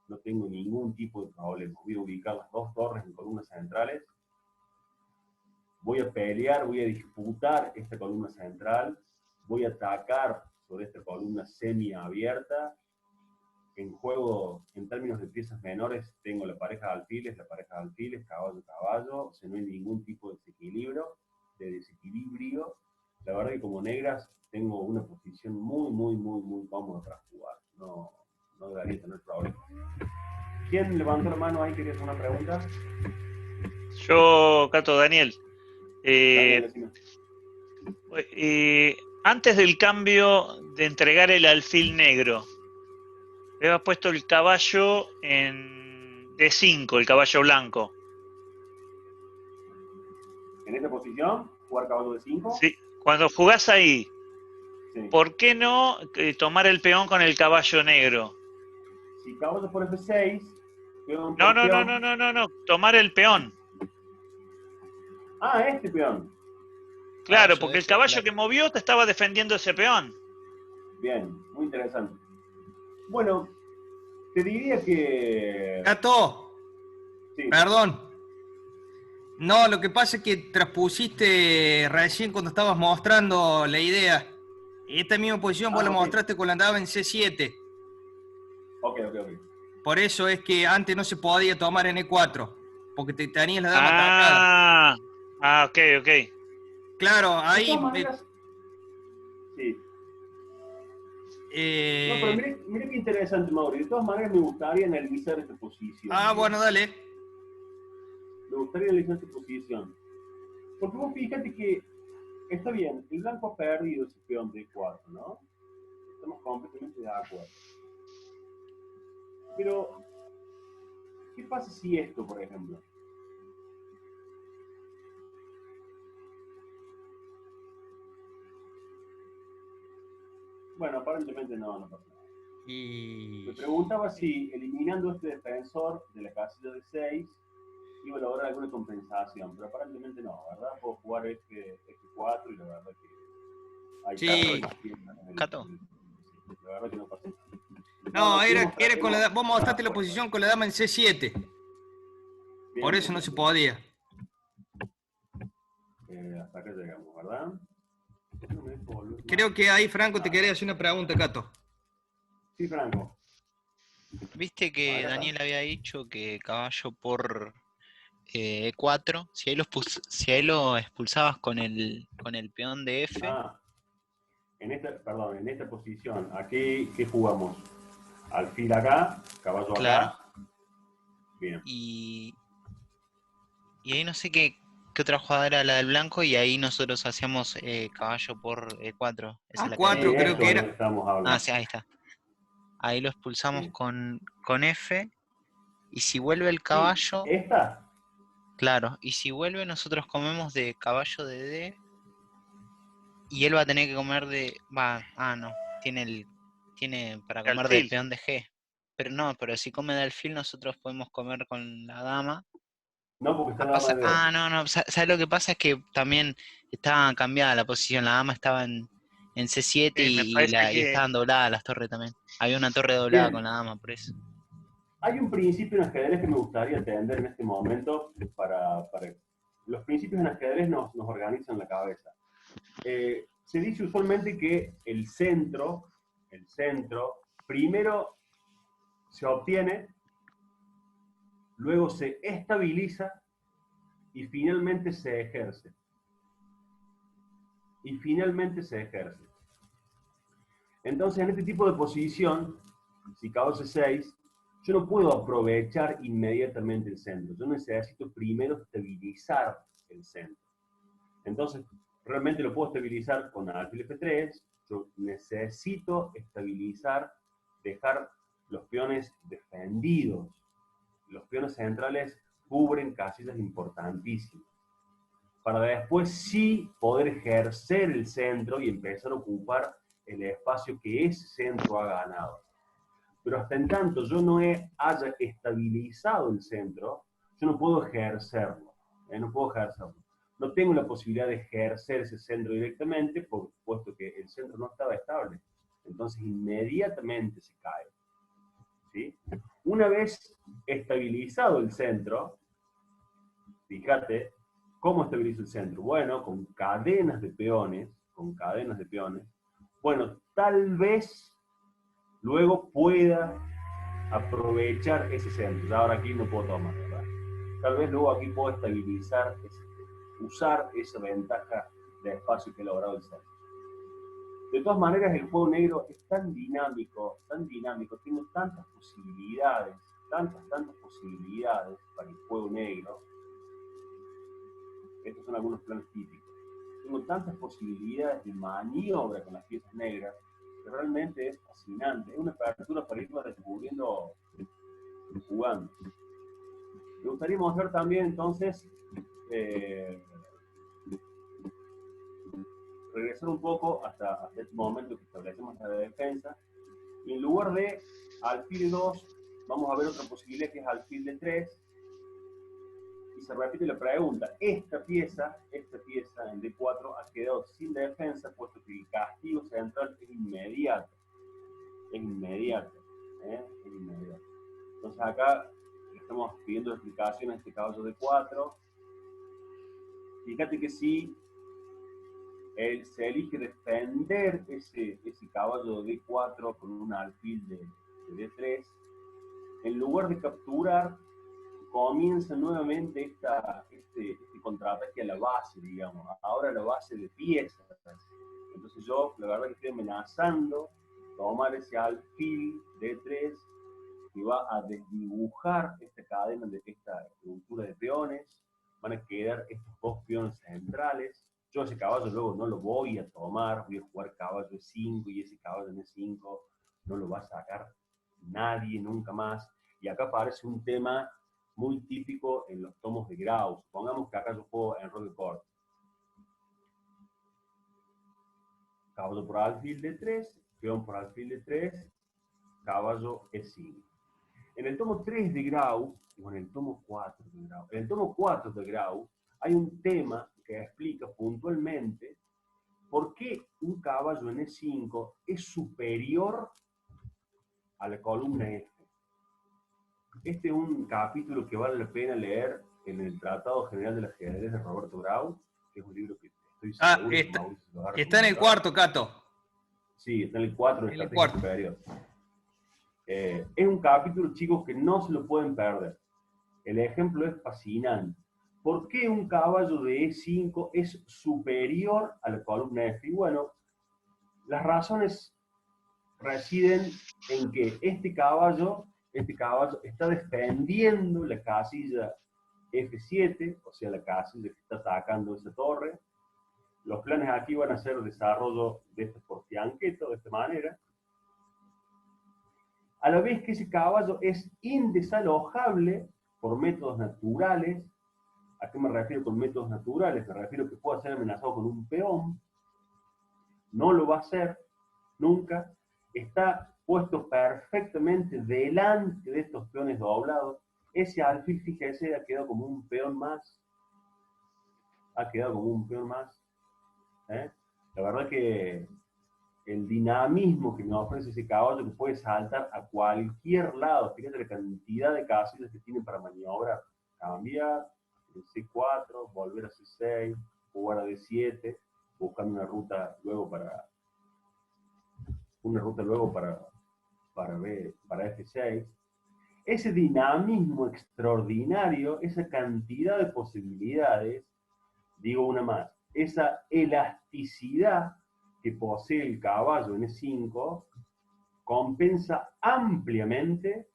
Speaker 2: no tengo ningún tipo de problema. Voy a ubicar las dos torres en columnas centrales. Voy a pelear, voy a disputar esta columna central. Voy a atacar sobre esta columna semiabierta. En juego, en términos de piezas menores, tengo la pareja de alfiles, caballo, o sea, no hay ningún tipo de desequilibrio. La verdad que como negras tengo una posición muy cómoda para jugar. No debería tener problema. ¿Quién levantó la mano ahí? ¿Quería hacer una pregunta?
Speaker 5: Yo, Cato, Daniel.
Speaker 2: Daniel, decime.
Speaker 5: Antes del cambio de entregar el alfil negro, le habías puesto el caballo en D5, el caballo blanco.
Speaker 2: ¿En esta posición? ¿Jugar caballo de 5?
Speaker 5: Sí. Cuando jugás ahí,
Speaker 2: Sí.
Speaker 5: ¿por qué no tomar el peón con el caballo negro?
Speaker 2: Si caballo por F6, peón
Speaker 5: No,
Speaker 2: por
Speaker 5: no, no,
Speaker 2: peón.
Speaker 5: no, no, no, no, tomar el peón.
Speaker 2: Ah, este peón.
Speaker 5: Claro,
Speaker 1: Caballo
Speaker 5: porque el
Speaker 1: F,
Speaker 5: caballo
Speaker 1: claro.
Speaker 5: que movió te estaba defendiendo ese peón.
Speaker 2: Bien, muy interesante. Bueno, te diría que...
Speaker 1: Cato,
Speaker 2: Sí.
Speaker 1: perdón. No, lo que pasa es que transpusiste recién cuando estabas mostrando la idea. Esta misma posición vos la
Speaker 2: ok.
Speaker 1: mostraste cuando andaba en C7.
Speaker 2: Ok.
Speaker 1: Por eso es que antes no se podía tomar en E4, porque tenías la dama atacada.
Speaker 5: Ok.
Speaker 1: Claro,
Speaker 2: De
Speaker 1: ahí...
Speaker 2: todas maneras... Sí. No, pero mire qué interesante, Mauri. De todas maneras me gustaría analizar esta posición.
Speaker 1: bueno, dale.
Speaker 2: Me gustaría analizar esta posición. Porque vos fíjate que está bien, el blanco ha perdido ese peón de 4, ¿no? Estamos completamente de acuerdo. Pero, ¿qué pasa si esto, por ejemplo? Bueno, aparentemente no pasa nada. Me preguntaba si eliminando este defensor de la casilla de 6 iba a lograr alguna compensación, pero aparentemente no, ¿verdad? Puedo jugar este 4 y la verdad que hay
Speaker 1: Sí.
Speaker 6: Cato.
Speaker 2: La verdad que no pasa nada.
Speaker 1: No, era con la
Speaker 2: hemos-
Speaker 1: vos mostraste la posición con la dama en C7.
Speaker 2: Bien,
Speaker 1: Por eso no se podía.
Speaker 2: hasta acá llegamos, ¿verdad? No me dejo volver
Speaker 1: Creo
Speaker 2: más.
Speaker 1: que ahí Franco te quería hacer una pregunta, Cato.
Speaker 2: Sí, Franco.
Speaker 6: Viste que
Speaker 2: Acá está.
Speaker 6: Daniel había dicho que caballo por E4, si ahí lo expulsabas con el peón de F,
Speaker 2: Ah, en esta posición, aquí, ¿qué jugamos? Alfil acá, caballo
Speaker 6: claro.
Speaker 2: acá. Bien.
Speaker 6: Y ahí no sé qué otra jugada era la del blanco, y ahí nosotros hacíamos caballo por E4. Esa es la que
Speaker 1: A4
Speaker 6: había.
Speaker 1: creo que era.
Speaker 2: Estamos hablando.
Speaker 6: Sí, ahí está. Ahí lo expulsamos
Speaker 2: Sí.
Speaker 6: con F, y si vuelve el
Speaker 2: Sí,
Speaker 6: caballo,
Speaker 2: ¿esta?
Speaker 6: claro, y si vuelve nosotros comemos de caballo de D, y él va a tener que comer de... no, tiene para comer de
Speaker 5: Alfil.
Speaker 6: peón de G. Pero no, pero si come de alfil nosotros podemos comer con la dama.
Speaker 2: No, porque está la dama de D.
Speaker 6: No, ¿sabes lo que pasa? Es que también estaba cambiada la posición, la dama estaba en C7
Speaker 5: Sí, me
Speaker 6: y
Speaker 5: parece que
Speaker 6: estaban dobladas las torres también. Había una torre doblada con
Speaker 2: Bien.
Speaker 6: la dama, por eso.
Speaker 2: Hay un principio en ajedrez que me gustaría entender en este momento para los principios en ajedrez nos organizan la cabeza. Se dice usualmente que el centro, primero se obtiene, luego se estabiliza y finalmente se ejerce. Entonces, en este tipo de posición, si caballo C6, yo no puedo aprovechar inmediatamente el centro. Yo necesito primero estabilizar el centro. Entonces, realmente lo puedo estabilizar con alfil F3. Yo necesito estabilizar, dejar los peones defendidos. Los peones centrales cubren casillas importantísimas. Para después sí poder ejercer el centro y empezar a ocupar el espacio que ese centro ha ganado. Pero hasta en tanto yo no haya estabilizado el centro, yo no puedo ejercerlo. No tengo la posibilidad de ejercer ese centro directamente, puesto que el centro no estaba estable. Entonces inmediatamente se cae. ¿Sí? Una vez estabilizado el centro, fíjate, ¿cómo estabiliza el centro? Bueno, con cadenas de peones, bueno, tal vez luego pueda aprovechar ese centro. Ya ahora aquí no puedo tomar, ¿verdad? Tal vez luego aquí puedo estabilizar, usar esa ventaja de espacio que he logrado el centro. De todas maneras, el juego negro es tan dinámico, tiene tantas posibilidades para el juego negro. Estos son algunos planes típicos. Tengo tantas posibilidades de maniobra con las piezas negras que realmente es fascinante. Es una apertura para irlo descubriendo jugando. Me gustaría mostrar también entonces regresar un poco hasta este momento que establecemos la defensa. Y en lugar de alfil de 2, vamos a ver otra posibilidad que es alfil de 3. Y se repite la pregunta, esta pieza en D4 ha quedado sin defensa, puesto que el castigo central es inmediato. Entonces acá estamos pidiendo explicación a este caballo D4. Fíjate que si se elige defender ese caballo de D4 con un alfil de D3, en lugar de capturar, comienza nuevamente este contraataque a la base, digamos, ahora a la base de piezas. Entonces yo, la verdad que estoy amenazando tomar ese alfil D3 que va a desdibujar esta cadena, de esta estructura de peones. Van a quedar estos dos peones centrales. Yo ese caballo luego no lo voy a tomar, voy a jugar caballo E5 y ese caballo en E5 no lo va a sacar nadie nunca más. Y acá aparece un tema muy típico en los tomos de Grau. Supongamos que acá yo juego en rol de corte. Caballo por alfil de 3, peón por alfil de 3, caballo E5. En el tomo 3 de Grau, o en el tomo 4 de Grau, en el tomo 4 de Grau hay un tema que explica puntualmente por qué un caballo en E5 es superior a la columna F. Este es un capítulo que vale la pena leer en el Tratado General del Ajedrez de Roberto Grau, que es un libro que estoy seguro que Mauricio lo va a recomendar.
Speaker 1: Está en el cuarto, Cato.
Speaker 2: Sí, está en el 4 en Estrategia Superior. Es un capítulo, chicos, que no se lo pueden perder. El ejemplo es fascinante. ¿Por qué un caballo de E5 es superior a la columna F? Y bueno, las razones residen en que este caballo está defendiendo la casilla F7, o sea, la casilla que está atacando esa torre. Los planes aquí van a ser desarrollo de este portianqueto, de esta manera. A la vez que ese caballo es indesalojable por métodos naturales. ¿A qué me refiero con métodos naturales? Me refiero a que pueda ser amenazado con un peón. No lo va a hacer nunca. Está puesto perfectamente delante de estos peones doblados. Ese alfil, fíjese, ha quedado como un peón más. La verdad que el dinamismo que nos ofrece ese caballo, que puede saltar a cualquier lado. Fíjate la cantidad de casillas que tiene para maniobrar. Cambiar, C4, volver a C6, jugar a D7, buscando una ruta luego para F6. Ese dinamismo extraordinario, esa cantidad de posibilidades, digo una más, esa elasticidad que posee el caballo en E5 compensa ampliamente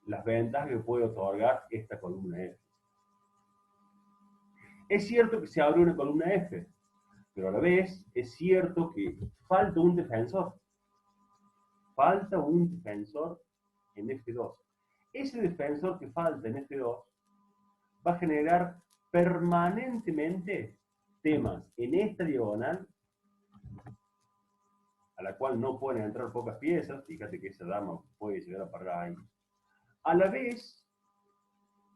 Speaker 2: las ventajas que puede otorgar esta columna F. Es cierto que se abre una columna F, pero a la vez es cierto que falta un defensor. Falta un defensor en F2. Ese defensor que falta en F2 va a generar permanentemente temas en esta diagonal, a la cual no pueden entrar pocas piezas. Fíjate que esa dama puede llegar a parar ahí. A la vez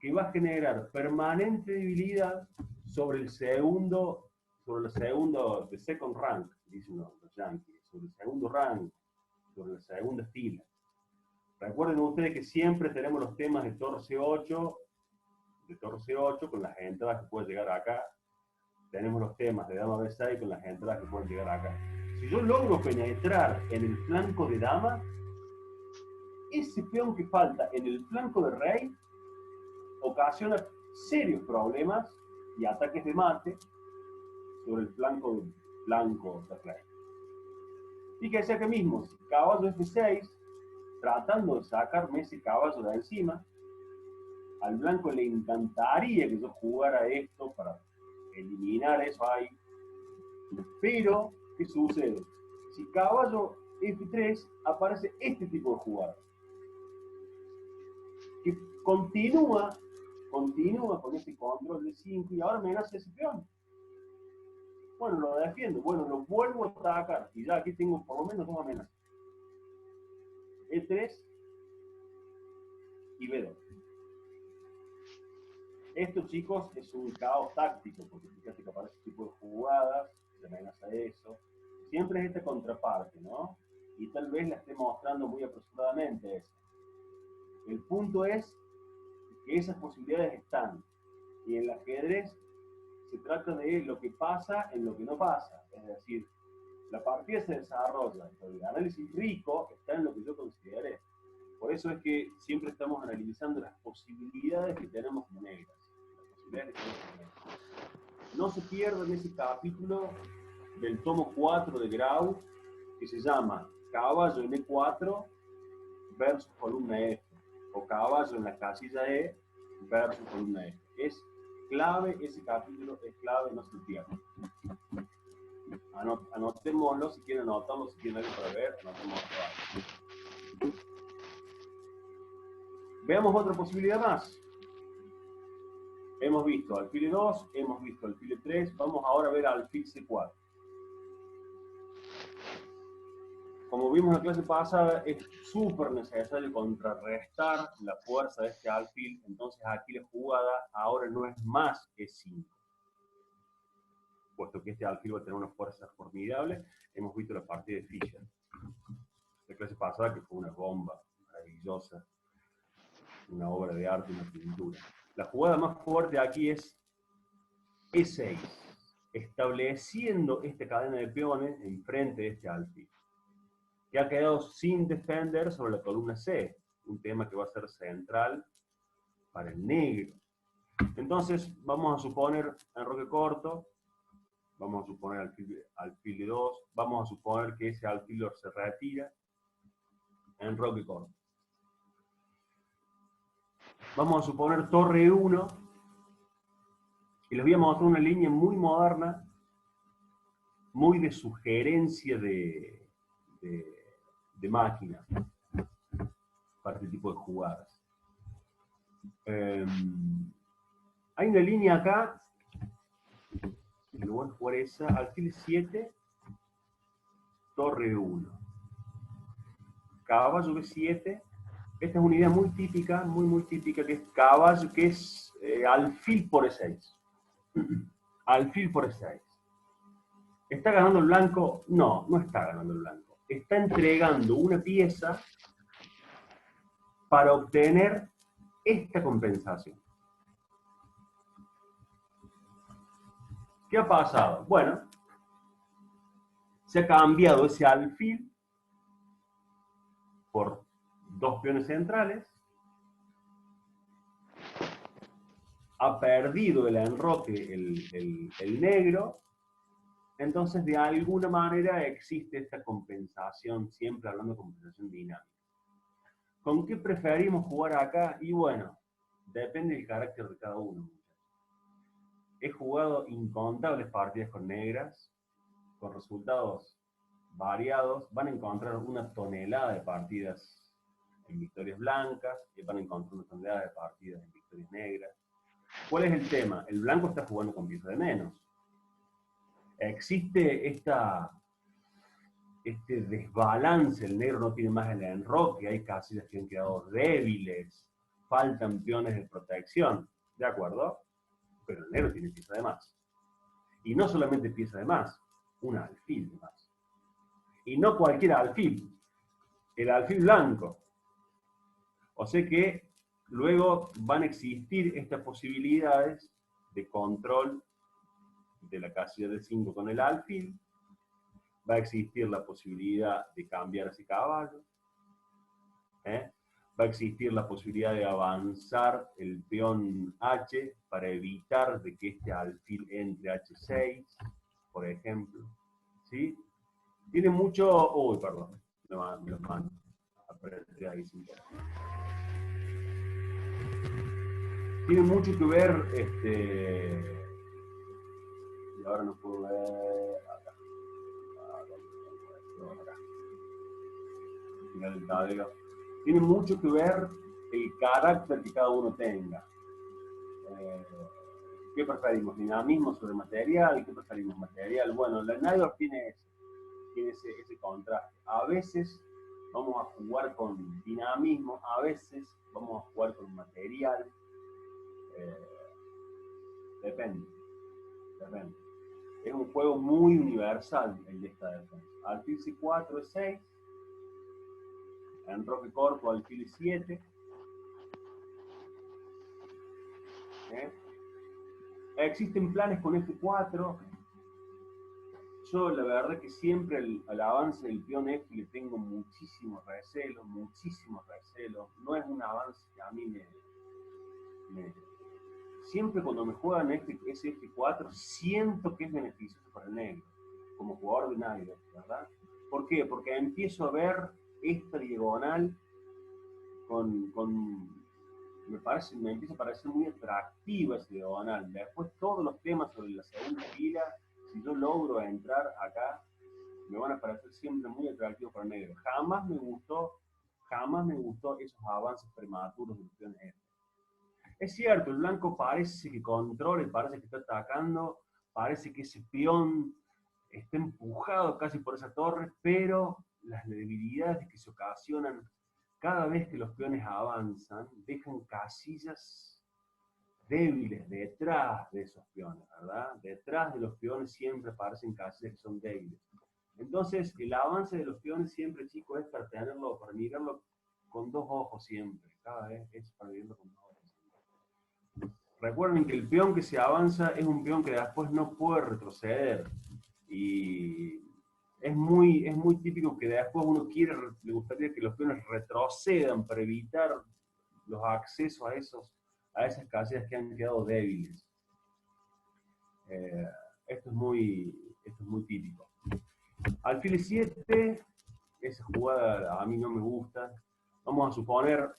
Speaker 2: que va a generar permanente debilidad sobre el segundo, the second rank, dicen los yankees. sobre el segundo rango, sobre la segunda fila. Recuerden ustedes que siempre tenemos los temas de torre C8, con las entradas que pueden llegar acá. Tenemos los temas de dama B6 con las entradas que pueden llegar acá. Si yo logro penetrar en el flanco de dama, ese peón que falta en el flanco de rey ocasiona serios problemas y ataques de mate sobre el flanco blanco de rey. Fíjense acá mismo, si caballo F6, tratando de sacarme ese caballo de encima, al blanco le encantaría que yo jugara esto para eliminar eso ahí. Pero, ¿qué sucede? Si caballo F3, aparece este tipo de jugada. Que continúa con ese control de 5 y ahora me nace ese peón. Bueno, lo defiendo. Bueno, lo vuelvo a atacar. Y ya aquí tengo por lo menos dos amenazas. E3 y B2. Esto, chicos, es un caos táctico, porque fíjate que aparece este tipo de jugadas, se amenaza eso. Siempre es esta contraparte, ¿no? Y tal vez la esté mostrando muy aproximadamente eso. El punto es que esas posibilidades están. Y en el ajedrez se trata de lo que pasa en lo que no pasa. Es decir, la partida se desarrolla, pero el análisis rico está en lo que yo consideré. Por eso es que siempre estamos analizando las posibilidades que tenemos como negras. No se pierdan ese capítulo del tomo 4 de Grau, que se llama Caballo en E4 versus columna F, o Caballo en la casilla E versus columna F. Es clave, ese capítulo es clave, no se pierdan. Anotémoslo, si quieren anotarlo, si quieren algo para ver, anotémoslo. Veamos otra posibilidad más. Hemos visto alfil 2, hemos visto alfil 3, vamos ahora a ver alfil C4. Como vimos en la clase pasada, es súper necesario contrarrestar la fuerza de este alfil, entonces aquí la jugada ahora no es más E5. Puesto que este alfil va a tener una fuerza formidable, hemos visto la partida de Fischer. La clase pasada que fue una bomba maravillosa, una obra de arte, una pintura. La jugada más fuerte aquí es E6, estableciendo esta cadena de peones enfrente de este alfil, que ha quedado sin defender sobre la columna C, un tema que va a ser central para el negro. Entonces, vamos a suponer enroque corto, vamos a suponer alfil de 2, vamos a suponer que ese alfil se retira, enroque corto. Vamos a suponer torre 1, y les voy a mostrar una línea muy moderna, muy de sugerencia de máquina, para este tipo de jugadas. Hay una línea acá, en lugar de jugar esa, alfil 7, torre 1. Caballo B7. Esta es una idea muy típica, muy típica, que es caballo, que es alfil por E6. Alfil por E6. ¿Está ganando el blanco? No, no está ganando el blanco. Está entregando una pieza para obtener esta compensación. ¿Qué ha pasado? Bueno, se ha cambiado ese alfil por dos peones centrales, ha perdido el enroque el negro, entonces de alguna manera existe esta compensación, siempre hablando de compensación dinámica. ¿Con qué preferimos jugar acá? Y bueno, depende del carácter de cada uno. He jugado incontables partidas con negras, con resultados variados. Van a encontrar una tonelada de partidas en victorias blancas, y van a encontrar una tonelada de partidas en victorias negras. ¿Cuál es el tema? El blanco está jugando con pieza de menos. Existe este desbalance, el negro no tiene más el enroque, hay casillas que han quedado débiles, faltan peones de protección, ¿de acuerdo? Pero el negro tiene pieza de más. Y no solamente pieza de más, un alfil de más. Y no cualquier alfil, el alfil blanco. O sea que luego van a existir estas posibilidades de control de la casilla de 5 con el alfil. Va a existir la posibilidad de cambiar ese caballo. Va a existir la posibilidad de avanzar el peón H para evitar de que este alfil entre H6, por ejemplo. ¿Sí? Tiene mucho... Uy, perdón. Me lo mando. Apreté ahí sin querer. Tiene mucho que ver, y ahora no puedo ver, acá. Final del tablero. Tiene mucho que ver el carácter que cada uno tenga. ¿Qué preferimos? ¿Dinamismo sobre material? ¿Qué preferimos? ¿Material? Bueno, la Naidorf tiene ese contraste. A veces vamos a jugar con dinamismo, a veces vamos a jugar con material. Depende. Es un juego muy universal el de esta defensa. Alfil C4 es 6. Enroque corto, alfil 7. Existen planes con F4. Yo la verdad que siempre al avance del peón F le tengo muchísimo recelo. No es un avance que a mí siempre cuando me juegan ese F4 siento que es beneficioso para el negro, como jugador de Naidorf, ¿verdad? ¿Por qué? Porque empiezo a ver esta diagonal me empieza a parecer muy atractiva esa diagonal. Después todos los temas sobre la segunda fila, si yo logro entrar acá, me van a parecer siempre muy atractivos para el negro. Jamás me gustó esos avances prematuros del peón F. Es cierto, el blanco parece que controla, parece que está atacando, parece que ese peón está empujado casi por esa torre, pero las debilidades que se ocasionan cada vez que los peones avanzan dejan casillas débiles detrás de esos peones, ¿verdad? Detrás de los peones siempre aparecen casillas que son débiles. Entonces, el avance de los peones siempre, chicos, es para mirarlo con dos ojos siempre. Cada vez es para mirarlo con dos ojos. Recuerden que el peón que se avanza es un peón que después no puede retroceder. Y es muy típico que después uno le gustaría que los peones retrocedan para evitar los accesos a esas casillas que han quedado débiles. Esto es muy típico. Alfil 7, esa jugada a mí no me gusta. Vamos a suponer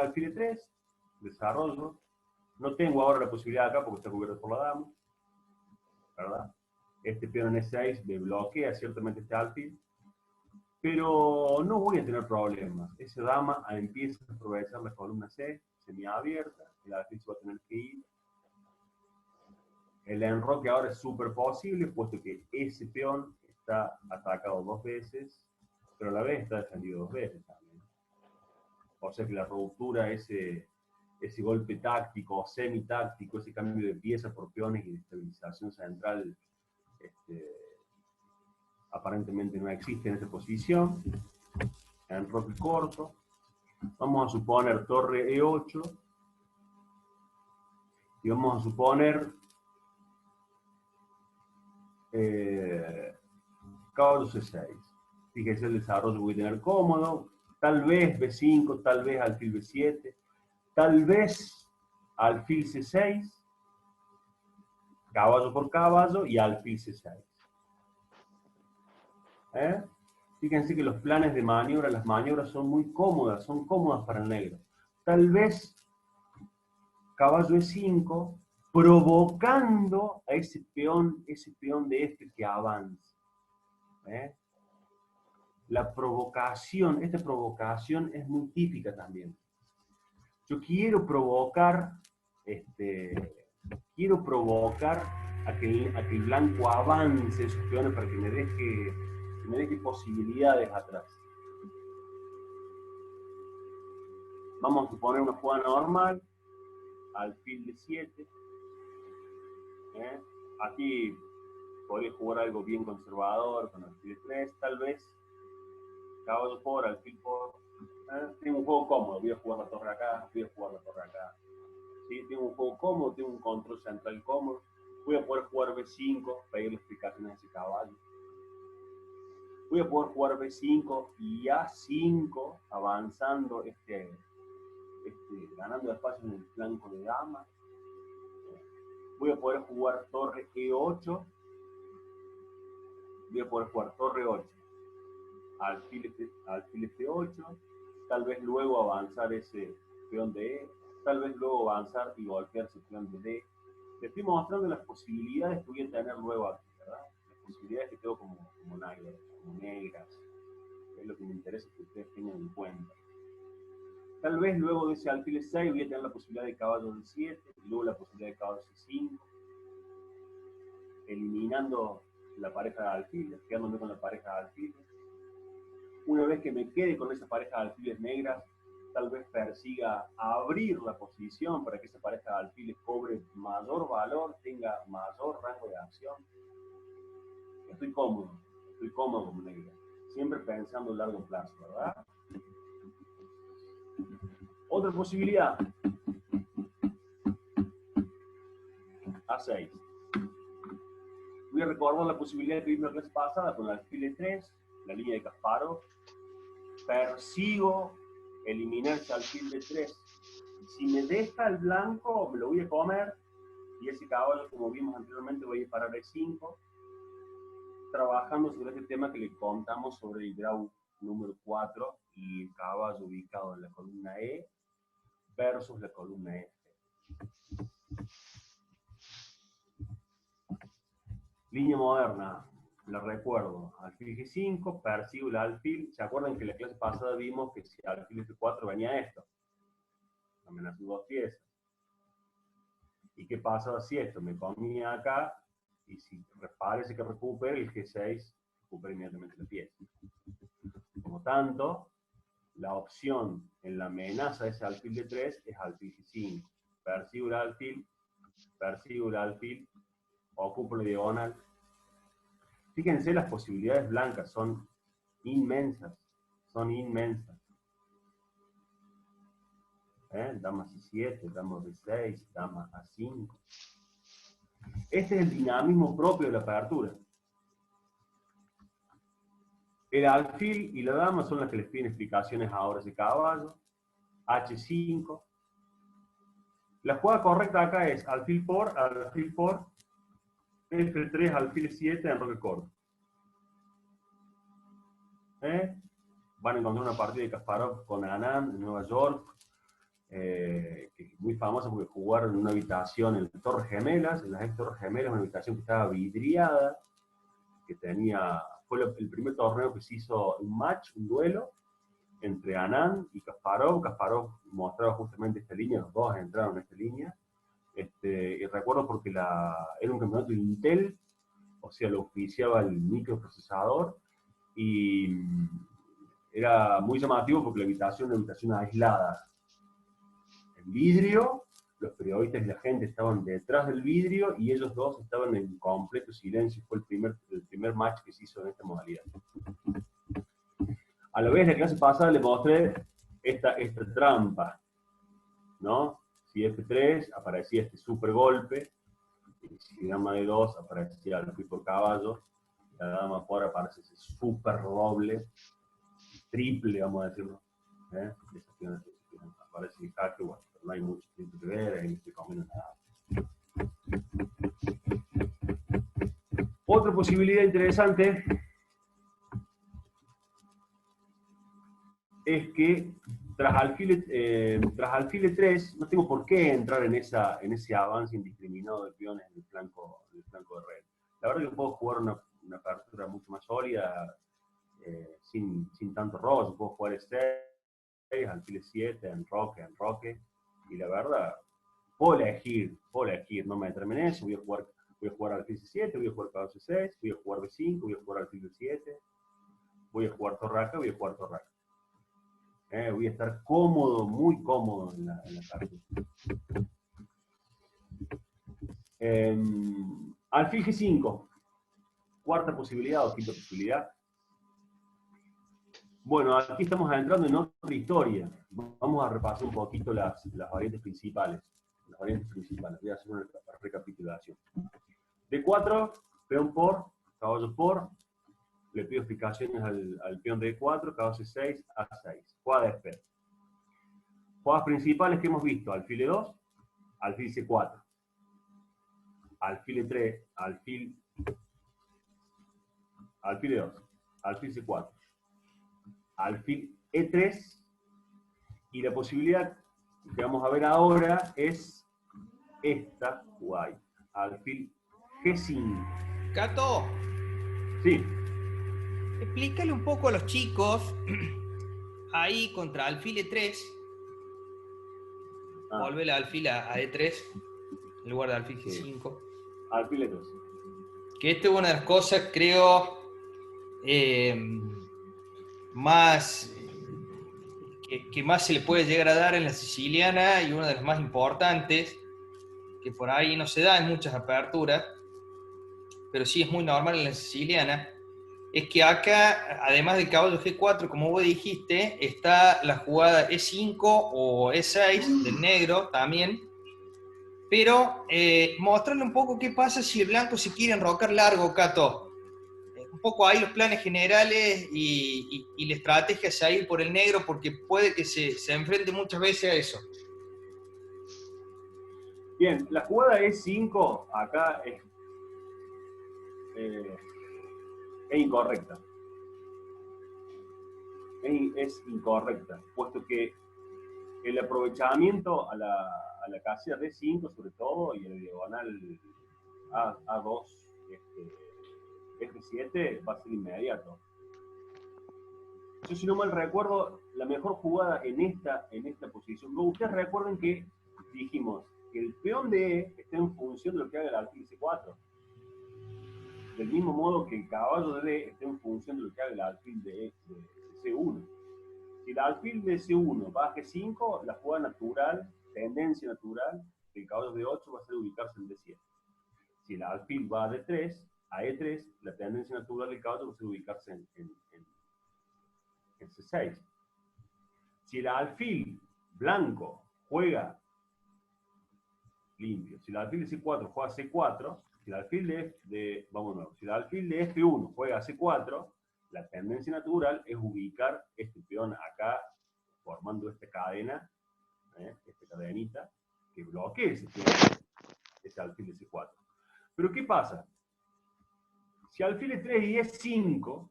Speaker 2: alfil 3, desarrollo. No tengo ahora la posibilidad acá porque está cubierto por la dama, ¿verdad? Este peón en E6 me bloquea ciertamente este alfil, pero no voy a tener problemas. Esa dama empieza a aprovechar la columna C, semiabierta, el alfil se va a tener que ir. El enroque ahora es súper posible, puesto que ese peón está atacado 2 veces, pero a la vez está defendido 2 veces también. O sea que la ruptura, ese golpe táctico o semi-táctico, ese cambio de pieza por peones y de estabilización central, aparentemente no existe en esta posición. Enroque corto. Vamos a suponer torre E8. Y vamos a suponer caballo C6. Fíjense el desarrollo que voy a tener cómodo. Tal vez B5, tal vez alfil B7, tal vez alfil C6, caballo por caballo y alfil C6. Fíjense que los planes de maniobra, las maniobras son muy cómodas, son cómodas para el negro. Tal vez caballo E5, provocando a ese peón de F que avance. Esta provocación es muy típica también. Yo quiero provocar a que el blanco avance esos peones para que me deje posibilidades atrás. Vamos a suponer una jugada normal, alfil de 7. Aquí podría jugar algo bien conservador con alfil de 3, tal vez caballo por, alfil por. Tengo un juego cómodo, voy a jugar la torre acá, voy a jugar la torre acá. ¿Sí? Tengo un juego cómodo, tengo un control central cómodo. Voy a poder jugar B5, pedirle explicaciones a ese caballo. Voy a poder jugar B5 y A5, avanzando, ganando espacio en el flanco de dama. Voy a poder jugar torre E8. Voy a poder jugar torre 8. Alfil F8. Tal vez luego avanzar ese peón de E. Tal vez luego avanzar y golpear ese peón de D. Le estoy mostrando las posibilidades que voy a tener luego aquí, ¿verdad? Las posibilidades que tengo como negras, como negras. Es lo que me interesa que ustedes tengan en cuenta. Tal vez luego de ese alfil E6 voy a tener la posibilidad de caballo D7, y luego la posibilidad de caballo C5, eliminando la pareja de alfiles, quedándome con la pareja de alfiles. Una vez que me quede con esa pareja de alfiles negras, tal vez persiga abrir la posición para que esa pareja de alfiles cobre mayor valor, tenga mayor rango de acción. Estoy cómodo como negra. Siempre pensando a largo plazo, ¿verdad? Otra posibilidad. A6. Voy a recordar la posibilidad que vimos la clase pasada con el alfil E3, la línea de Kasparov. Persigo eliminar ese alfil D3. Si me deja el blanco, me lo voy a comer. Y ese caballo, como vimos anteriormente, voy a disparar E5. Trabajando sobre este tema que le contamos sobre el grau número 4 y el caballo ubicado en la columna E versus la columna F. Línea moderna. La recuerdo, alfil G5, persigo el alfil. ¿Se acuerdan que en la clase pasada vimos que si alfil F4 venía esto? Amenazó 2 piezas. ¿Y qué pasaba si esto? Me comía acá, y si parece que recupere el G6, recupera inmediatamente la pieza. Por lo tanto, la opción en la amenaza de ese alfil de 3 es alfil G5. Persigo el alfil, ocupo la diagonal. Fíjense, las posibilidades blancas son inmensas. Dama C7, dama B6, dama A5. Este es el dinamismo propio de la apertura. El alfil y la dama son las que les piden explicaciones ahora ese caballo. H5. La jugada correcta acá es alfil por, F3, alfil 7, enroque corto. Van a encontrar una partida de Kasparov con Anand en Nueva York, que es muy famosa porque jugaron en una habitación en las Torres Gemelas, una habitación que estaba vidriada, que fue el primer torneo que se hizo un match, un duelo, entre Anand y Kasparov. Kasparov mostraba justamente esta línea, los dos entraron en esta línea. Y recuerdo porque era un campeonato de Intel, o sea, lo oficiaba el microprocesador, y era muy llamativo porque la habitación era una habitación aislada. En vidrio, los periodistas y la gente estaban detrás del vidrio, y ellos dos estaban en completo silencio. Fue el primer match que se hizo en esta modalidad. A la vez, la clase pasada le mostré esta trampa, ¿no? Si F3 aparecía este super golpe, y si dama de 2 aparecía el alfil por caballo, la dama por aparece ese super doble, triple, vamos a decirlo. Aparece el jaque, bueno, pero no hay mucho tiempo que ver, ahí no estoy comiendo nada. Otra posibilidad interesante es que tras alfil E3 no tengo por qué entrar en ese avance indiscriminado de peones en el flanco de red. La verdad es que puedo jugar una apertura mucho más sólida, sin tanto rollo. Puedo jugar E6, alfil E7, enroque, y la verdad, puedo elegir, no me determiné en eso. Voy a jugar alfil C7, voy a jugar caballo C6, voy a jugar B5, voy a jugar alfil B7, voy a jugar torre acá, voy a jugar torre acá. Voy a estar cómodo, muy cómodo en la partida. Alfil G5. Cuarta posibilidad o quinta posibilidad. Bueno, aquí estamos entrando en otra historia. Vamos a repasar un poquito las variantes principales. Voy a hacer una recapitulación. D4, peón por, caballo por. Le pido explicaciones al peón D4, caballo C6, A6. Jugada de espera. Jugadas principales que hemos visto: alfil E2, alfil C4, alfil E3, alfil E2, alfil C4, alfil E3, y la posibilidad que vamos a ver ahora es esta jugada, alfil G5.
Speaker 1: Cato,
Speaker 2: Sí,
Speaker 1: explícale un poco a los chicos, ahí contra alfil E3, volver al alfil a E3, en lugar de alfil G5.
Speaker 2: alfil E2.
Speaker 1: Que esta es una de las cosas, creo, más que más se le puede llegar a dar en la siciliana, y una de las más importantes, que por ahí no se da en muchas aperturas, pero sí es muy normal en la siciliana, es que acá, además del caballo G4, como vos dijiste, está la jugada E5 o E6 del negro también, pero mostrarle un poco qué pasa si el blanco se quiere enrocar largo, Cato. Un poco ahí los planes generales y la estrategia es ir por el negro, porque puede que se enfrente muchas veces a eso.
Speaker 2: Bien, la jugada E5 acá es incorrecta. Es incorrecta, puesto que el aprovechamiento a la casilla D5, sobre todo, y el diagonal A2, F7, va a ser inmediato. Yo, si no mal recuerdo, la mejor jugada en esta posición. Ustedes recuerden que dijimos que el peón de E está en función de lo que haga el alfil C4. Del mismo modo que el caballo de D está en función de lo que haga el alfil de C1. Si el alfil de C1 va a G5, la jugada natural, tendencia natural, del caballo de 8 va a ser ubicarse en D7. Si el alfil va a D3, a E3, la tendencia natural del caballo va a ser ubicarse en C6. Si el alfil blanco juega limpio, si el alfil de C4 juega C4, si el alfil si el alfil de F1 juega C4, la tendencia natural es ubicar este peón acá, formando esta cadena, esta cadenita, que bloquee ese alfil de C4. Pero ¿qué pasa? Si alfil E3 y E5,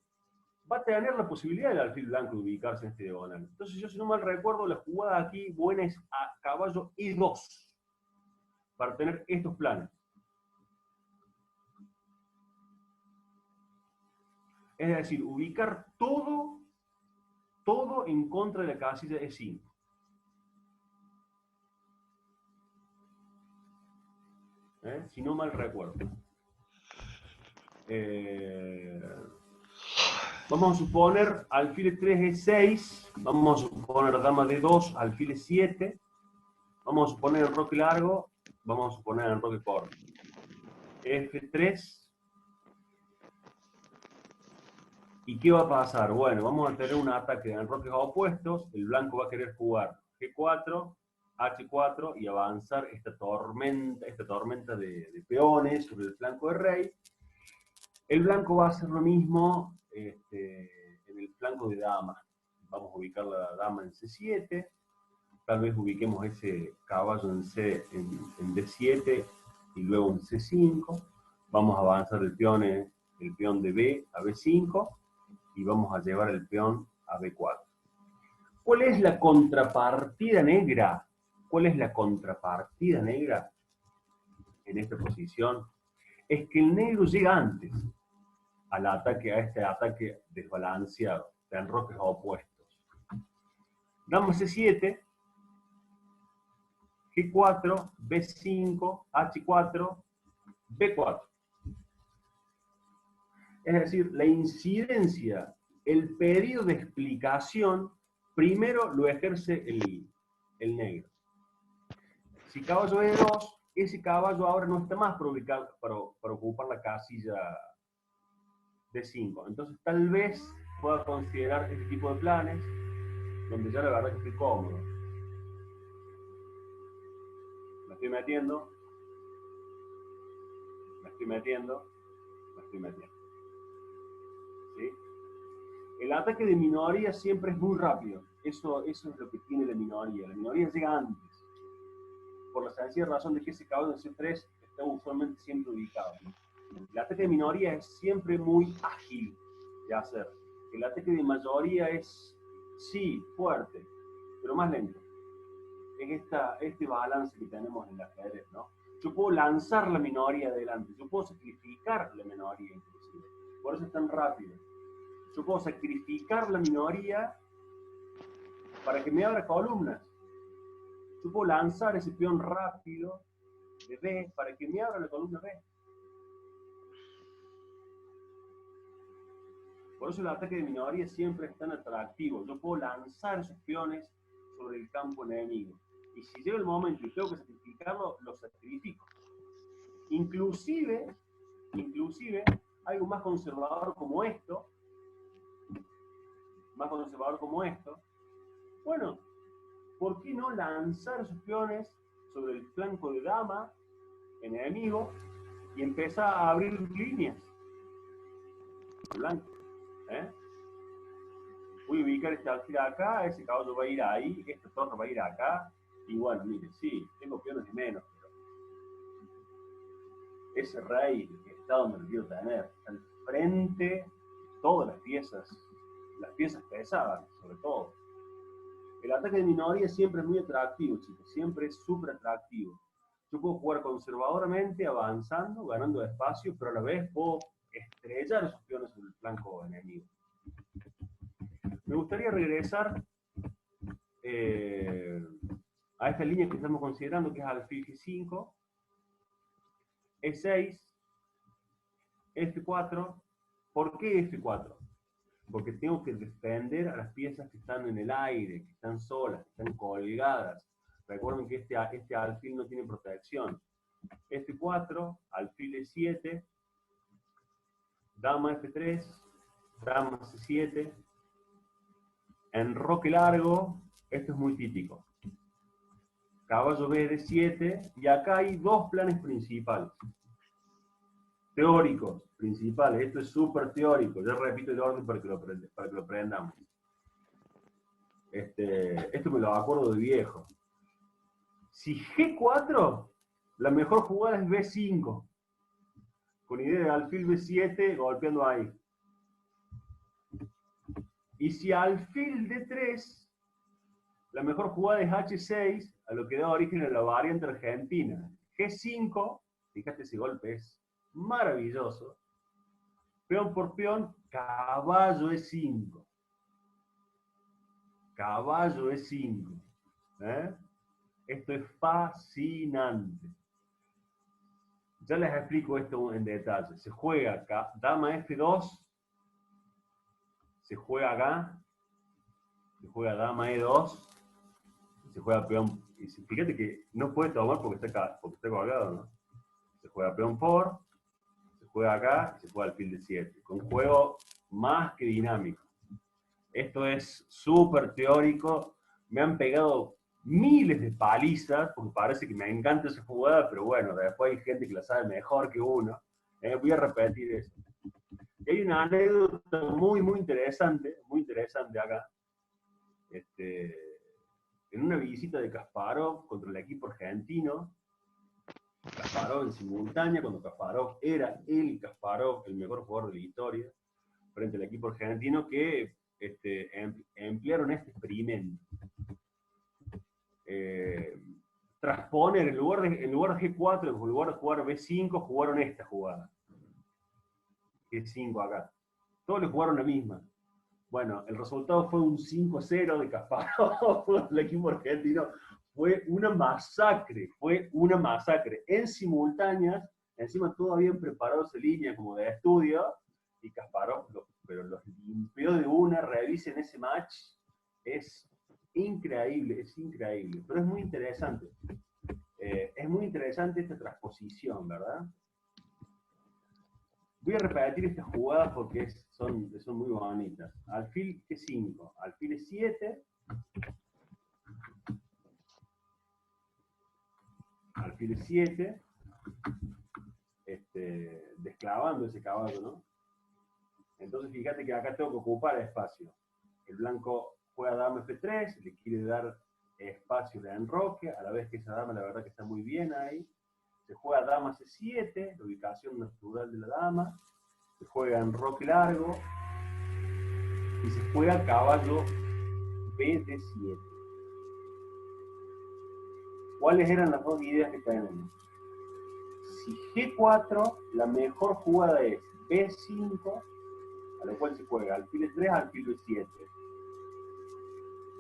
Speaker 2: va a tener la posibilidad del alfil blanco de ubicarse en este diagonal. Entonces, yo, si no mal recuerdo, la jugada aquí buena es a caballo E2, para tener estos planes. Es decir, ubicar todo en contra de la casilla E5. Si no mal recuerdo. Vamos a suponer alfil E3, E6. Vamos a suponer dama D2, alfil E7. Vamos a suponer enroque largo. Vamos a suponer enroque corto. F3. ¿Y qué va a pasar? Bueno, vamos a tener un ataque de enroques opuestos. El blanco va a querer jugar G4, H4 y avanzar esta tormenta de peones sobre el flanco de rey. El blanco va a hacer lo mismo en el flanco de dama. Vamos a ubicar la dama en C7. Tal vez ubiquemos ese caballo en D7 y luego en C5. Vamos a avanzar el peón de B a B5. Y vamos a llevar el peón a B4. ¿Cuál es la contrapartida negra? ¿Cuál es la contrapartida negra en esta posición? Es que el negro llega antes a este ataque desbalanceado, de enroques opuestos. Dama C7, G4, B5, H4, B4. Es decir, la incidencia, el pedido de explicación, primero lo ejerce el negro. Si caballo E2, ese caballo ahora no está más para ocupar la casilla D5. Entonces tal vez pueda considerar este tipo de planes, donde ya la verdad que estoy cómodo. Me estoy metiendo, me estoy metiendo, me estoy metiendo. ¿Sí? El ataque de minoría siempre es muy rápido. Eso es lo que tiene la minoría. La minoría llega antes. Por la sencilla razón de que ese caballo en C3 está usualmente siempre ubicado, ¿no? El ataque de minoría es siempre muy ágil de hacer. El ataque de mayoría es, sí, fuerte, pero más lento. Es este balance que tenemos en el ajedrez, ¿no? Yo puedo lanzar la minoría adelante, yo puedo sacrificar la minoría inclusive. Por eso es tan rápido. Yo puedo sacrificar la minoría para que me abra columnas. Yo puedo lanzar ese peón rápido de B para que me abra la columna B. Por eso el ataque de minoría siempre es tan atractivo. Yo puedo lanzar esos peones sobre el campo enemigo. Y si llega el momento y tengo que sacrificarlo, lo sacrifico. Inclusive, algo más conservador como esto, bueno, ¿por qué no lanzar esos peones sobre el flanco de dama enemigo y empezar a abrir líneas? Blanco. Voy a ubicar este alfil acá, ese caballo va a ir ahí, esta torre va a ir acá, y bueno, mire, sí, tengo peones de menos, pero ese rey está donde lo quiero tener, al frente, todas las piezas pesadas, sobre todo. El ataque de minoría siempre es muy atractivo, chicos, siempre es súper atractivo. Yo puedo jugar conservadoramente, avanzando, ganando espacio, pero a la vez puedo estrellar esos peones sobre el flanco enemigo. Me gustaría regresar a esta línea que estamos considerando, que es alfil G5, E6, F4. ¿Por qué F4? Porque tengo que defender a las piezas que están en el aire, que están solas, que están colgadas. Recuerden que este alfil no tiene protección. F4, alfil E7, dama F3, dama C7, enroque largo, esto es muy típico. Caballo B D7, y acá hay dos planes principales. Teóricos, principales, esto es súper teórico, yo repito el orden para que lo aprendamos. Esto me lo acuerdo de viejo. Si G4, la mejor jugada es B5, con idea de alfil B7 golpeando ahí. Y si alfil D3, la mejor jugada es H6, a lo que da origen a la variante argentina. G5, fíjate ese golpe, es maravilloso. Peón por peón, caballo E5. Caballo E5. Esto es fascinante. Ya les explico esto en detalle. Se juega acá, dama F2, se juega acá, se juega dama E2, se juega peón. Y fíjate que no puede tomar porque está colgado, ¿no? Se juega peón por, se juega acá y se juega alfil de 7. Con un juego más que dinámico. Esto es súper teórico. Me han pegado miles de palizas, porque parece que me encanta esa jugada, pero bueno, después hay gente que la sabe mejor que uno. Voy a repetir eso. Y hay una anécdota muy interesante acá. En una visita de Kasparov contra el equipo argentino, Kasparov en simultánea, cuando Kasparov era el mejor jugador de la historia, frente al equipo argentino, que emplearon este experimento. Transponer, en lugar de G4, en lugar de jugar B5, jugaron esta jugada. G5 acá. Todos le jugaron la misma. Bueno, el resultado fue un 5-0 de Kasparov, el equipo argentino. Fue una masacre, en simultáneas, encima todos habían preparado esa línea como de estudio, y Kasparov los limpió de una. Revisen ese match, es increíble, pero es muy interesante. Es muy interesante esta transposición, ¿verdad? Voy a repetir estas jugadas porque son muy bonitas. Alfil E5, alfil E7, alfil E7, desclavando ese caballo, ¿no? Entonces fíjate que acá tengo que ocupar espacio. El blanco juega dama F3, le quiere dar espacio de enroque, a la vez que esa dama la verdad que está muy bien ahí. Se juega dama C7, la ubicación natural de la dama. Se juega enroque largo. Y se juega caballo BD7. ¿Cuáles eran las dos ideas que tenemos? Si G4, la mejor jugada es B5, a lo cual se juega alfil E3, alfil B7.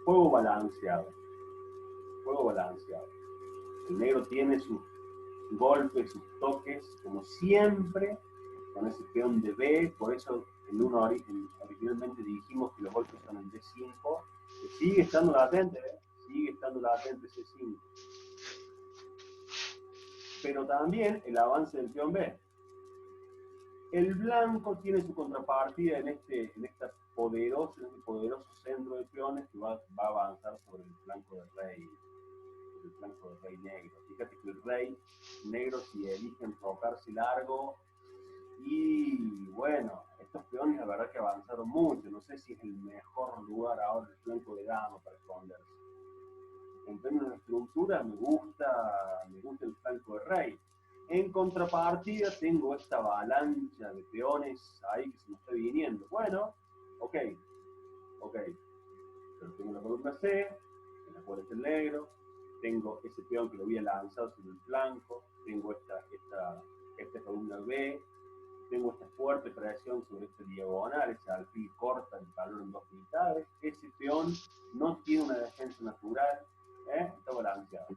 Speaker 2: Juego balanceado. Juego balanceado. El negro tiene sus golpes, sus toques, como siempre, con ese peón de B, por eso en uno originalmente dijimos que los golpes son en D5, que sigue estando latente, sigue estando latente C5. Pero también el avance del peón B. El blanco tiene su contrapartida en este poderoso centro de peones que va a avanzar sobre el flanco del rey. El flanco del rey negro. Fíjate que el rey negro, si elige enfocarse largo, y bueno, estos peones la verdad que avanzaron mucho. No sé si es el mejor lugar ahora el flanco de dama para esconderse. En términos de estructura me gusta el flanco de rey. En contrapartida tengo esta avalancha de peones ahí que se me está viniendo. Bueno, ok. Pero tengo la columna C, en la cual está el negro. Tengo ese peón que lo había lanzado sobre el flanco. Tengo esta columna B. Tengo esta fuerte presión sobre esta diagonal. Ese alfil corta el tablero en dos mitades. Ese peón no tiene una defensa natural. Está balanceado.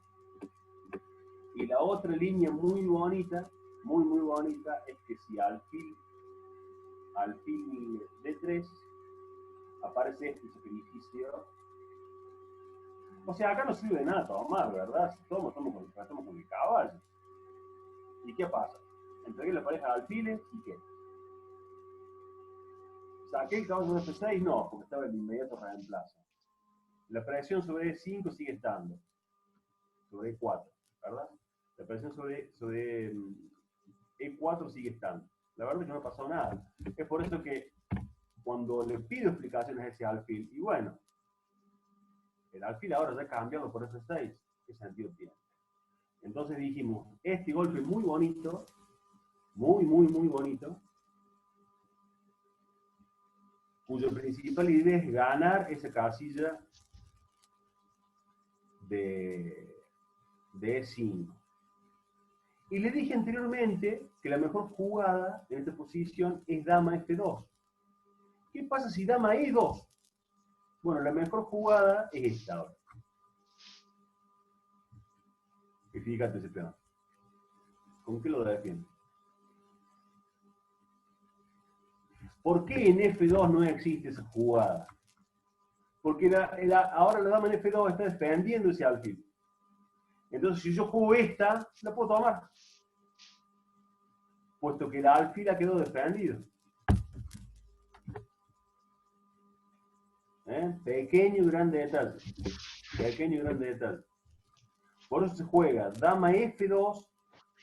Speaker 2: Y la otra línea muy bonita, muy bonita, es que si alfil D3 aparece este sacrificio. O sea, acá no sirve de nada tomar, ¿verdad? Si estamos con el caballo. ¿Y qué pasa? Entregué la pareja de alfiles y ¿qué? ¿Saqué el caballo de F6? No, porque estaba el inmediato reemplazo. La presión sobre E5 sigue estando. Sobre E4, ¿verdad? La presión sobre E4 sigue estando. La verdad es que no ha pasado nada. Es por eso que cuando le pido explicaciones a ese alfil, y bueno, el alfil ahora ya cambiado por F6, ¿qué sentido tiene? Entonces dijimos, este golpe muy bonito, muy bonito, cuyo principal idea es ganar esa casilla de E5. Y le dije anteriormente que la mejor jugada en esta posición es dama F2. ¿Qué pasa si dama E2? Bueno, la mejor jugada es esta ahora. Y fíjate ese peón. ¿Con qué lo defiende? ¿Por qué en F2 no existe esa jugada? Porque ahora la dama en F2 está defendiendo ese alfil. Entonces, si yo juego esta, la puedo tomar. Puesto que la alfil quedó defendido. Pequeño y grande detalle. Pequeño y grande detalle. Por eso se juega dama F2,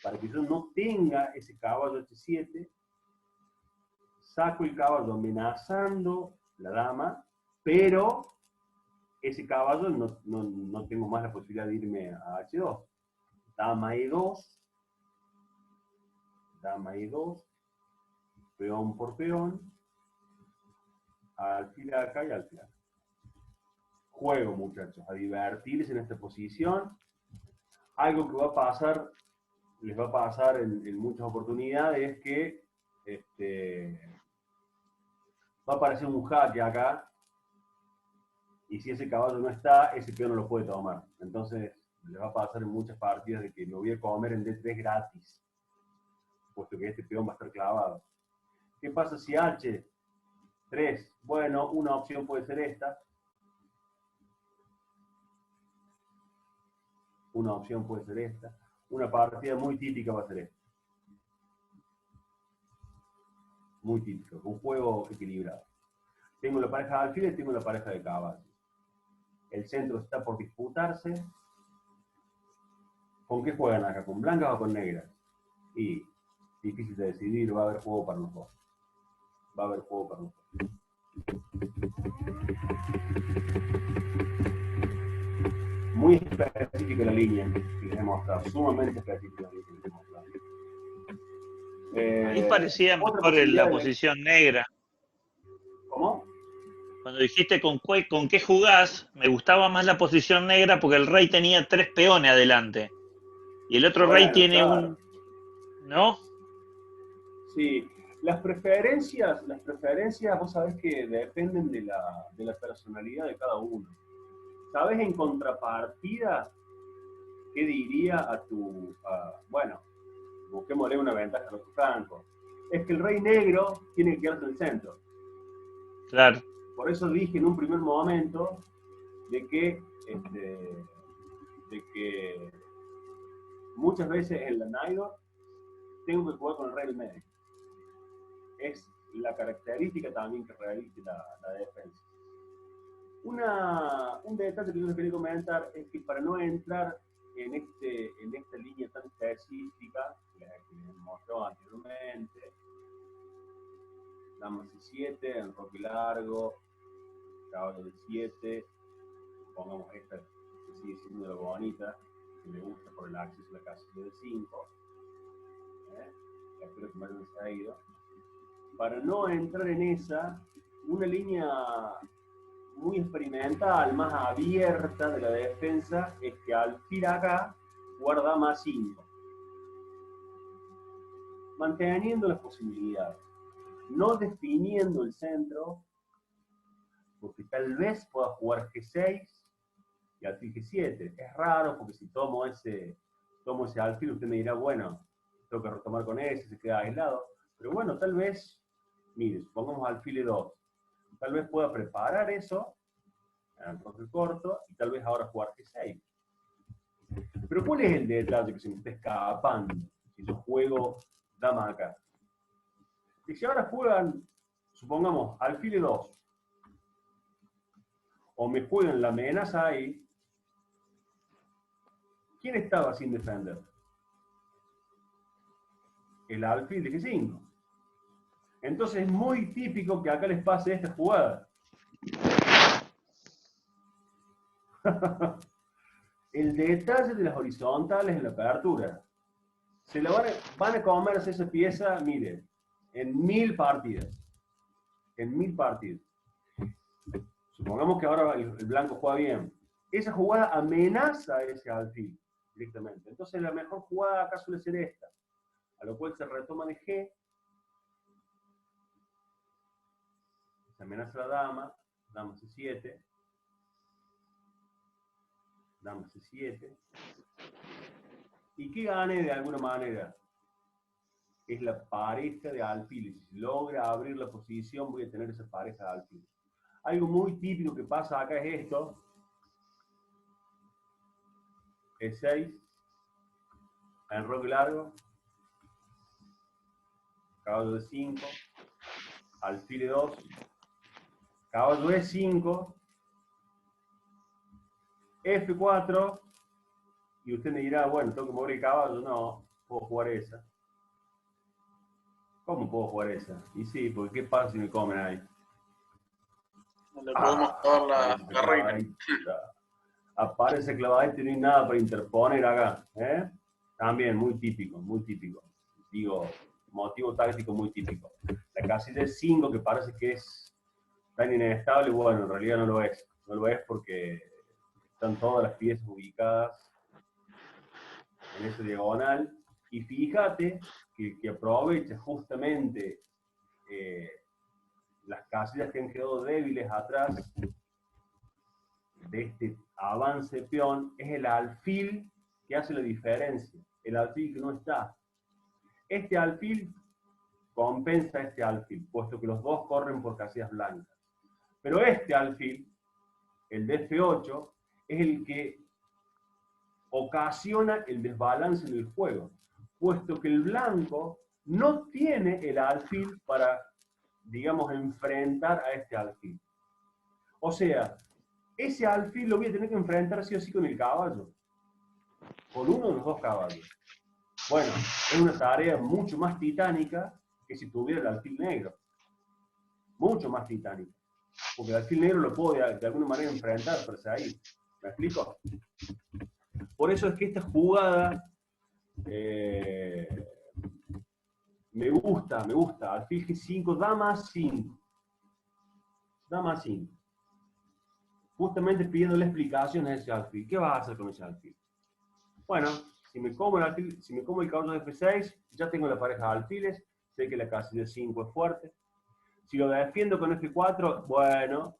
Speaker 2: para que yo no tenga ese caballo H7. Saco el caballo amenazando la dama, pero ese caballo no tengo más la posibilidad de irme a H2. Dama E2, peón por peón, alfil acá y alfil acá. Juego, muchachos, a divertirse en esta posición. Algo que les va a pasar en muchas oportunidades es que va a aparecer un jaque acá, y si ese caballo no está, ese peón no lo puede tomar. Entonces, les va a pasar en muchas partidas de que me voy a comer en D3 gratis, puesto que este peón va a estar clavado. ¿Qué pasa si H3? Bueno, una opción puede ser esta. Una opción puede ser esta. Una partida muy típica va a ser esta. Muy típico, un juego equilibrado. Tengo la pareja de alfiles, tengo la pareja de caballos. El centro está por disputarse. ¿Con qué juegan acá? ¿Con blancas o con negras? Y difícil de decidir, va a haber juego para los dos. Va a haber juego para los dos. Muy específica la línea que les he mostrado, sumamente específica la línea que les he mostrado.
Speaker 5: Ahí parecía
Speaker 2: otra
Speaker 5: mejor
Speaker 2: posibilidad
Speaker 5: la
Speaker 2: de-
Speaker 5: posición negra.
Speaker 2: ¿Cómo?
Speaker 5: Cuando dijiste con qué jugás, me gustaba más la posición negra porque el rey tenía 3 peones adelante. Y el otro rey
Speaker 2: Bueno,
Speaker 5: tiene
Speaker 2: claro.
Speaker 5: ¿no?
Speaker 2: Sí, las preferencias, vos sabés que dependen de la personalidad de cada uno. ¿Sabés en contrapartida qué diría bueno, busquémosle una ventaja al otro flanco? Es que el rey negro tiene que quedarse en el centro.
Speaker 5: Claro.
Speaker 2: Por eso dije en un primer momento de que muchas veces en la Naidor tengo que jugar con el rey del medio. Es la característica también que realice la defensa. Un detalle que yo les quería comentar es que para no entrar en esta línea tan específica que les mostró anteriormente, dama C7, enroque largo, caballo de 7, pongamos esta que sigue siendo la bonita, que me gusta por el acceso a la casilla de 5. Espero que me hayan seguido. Para no entrar en esa, una línea muy experimental, más abierta de la defensa, es que alfil acá guarda más 5. Manteniendo las posibilidades. No definiendo el centro, porque tal vez pueda jugar G6 y alfil G7. Es raro, porque si tomo ese alfil, usted me dirá, bueno, tengo que retomar con ese, se queda aislado. Pero bueno, tal vez, mire, pongamos alfil E2. Tal vez pueda preparar eso, en el corto, y tal vez ahora jugar G6. Pero ¿cuál es el detalle que se me está escapando si yo juego dama acá? Que si ahora juegan, supongamos, alfil E2, o me juegan la amenaza ahí, ¿quién estaba sin defender? El alfil de G5. Entonces es muy típico que acá les pase esta jugada. El detalle de las horizontales en la apertura. Se la van a comerse esa pieza, miren, en 1000 partidas. En 1000 partidas. Supongamos que ahora el blanco juega bien. Esa jugada amenaza a ese alfil directamente. Entonces la mejor jugada acá suele ser esta. A lo cual se retoma de G. Se amenaza la dama. Dama C7. Dama C7. ¿Y qué gane de alguna manera? Es la pareja de alfiles. Si logra abrir la posición, voy a tener esa pareja de alfiles. Algo muy típico que pasa acá es esto. E6. Enroque largo. Caballo de 5. Alfil E2. Caballo E5. F4. Y usted me dirá, bueno, tengo que mover el caballo. No, puedo jugar esa. ¿Cómo puedo jugar esa? Y sí, porque ¿qué pasa si me comen ahí?
Speaker 7: No le podemos dar la reina.
Speaker 2: Aparece clavadito y no hay nada para interponer acá. También, muy típico, muy típico. Digo, motivo táctico muy típico. La casilla de 5, que parece que es tan inestable, bueno, en realidad no lo es. No lo es porque están todas las piezas ubicadas en esa diagonal. Y fíjate que aprovecha justamente las casillas que han quedado débiles atrás de este avance peón, es el alfil que hace la diferencia, el alfil que no está. Este alfil compensa a este alfil, puesto que los dos corren por casillas blancas. Pero este alfil, el de F8, es el que ocasiona el desbalance en el juego, puesto que el blanco no tiene el alfil para digamos, enfrentar a este alfil. O sea, ese alfil lo voy a tener que enfrentar sí o sí con el caballo. Con uno de los dos caballos. Bueno, es una tarea mucho más titánica que si tuviera el alfil negro. Mucho más titánica. Porque el alfil negro lo puedo de alguna manera enfrentar, pero es ahí. ¿Me explico? Por eso es que esta jugada me gusta. Alfil G5, dama 5. Dama 5. Justamente pidiéndole explicaciones a ese alfil. ¿Qué vas a hacer con ese alfil? Bueno, si me como el caballo de F6, ya tengo la pareja de alfiles, sé que la casilla 5 es fuerte. Si lo defiendo con F4, bueno,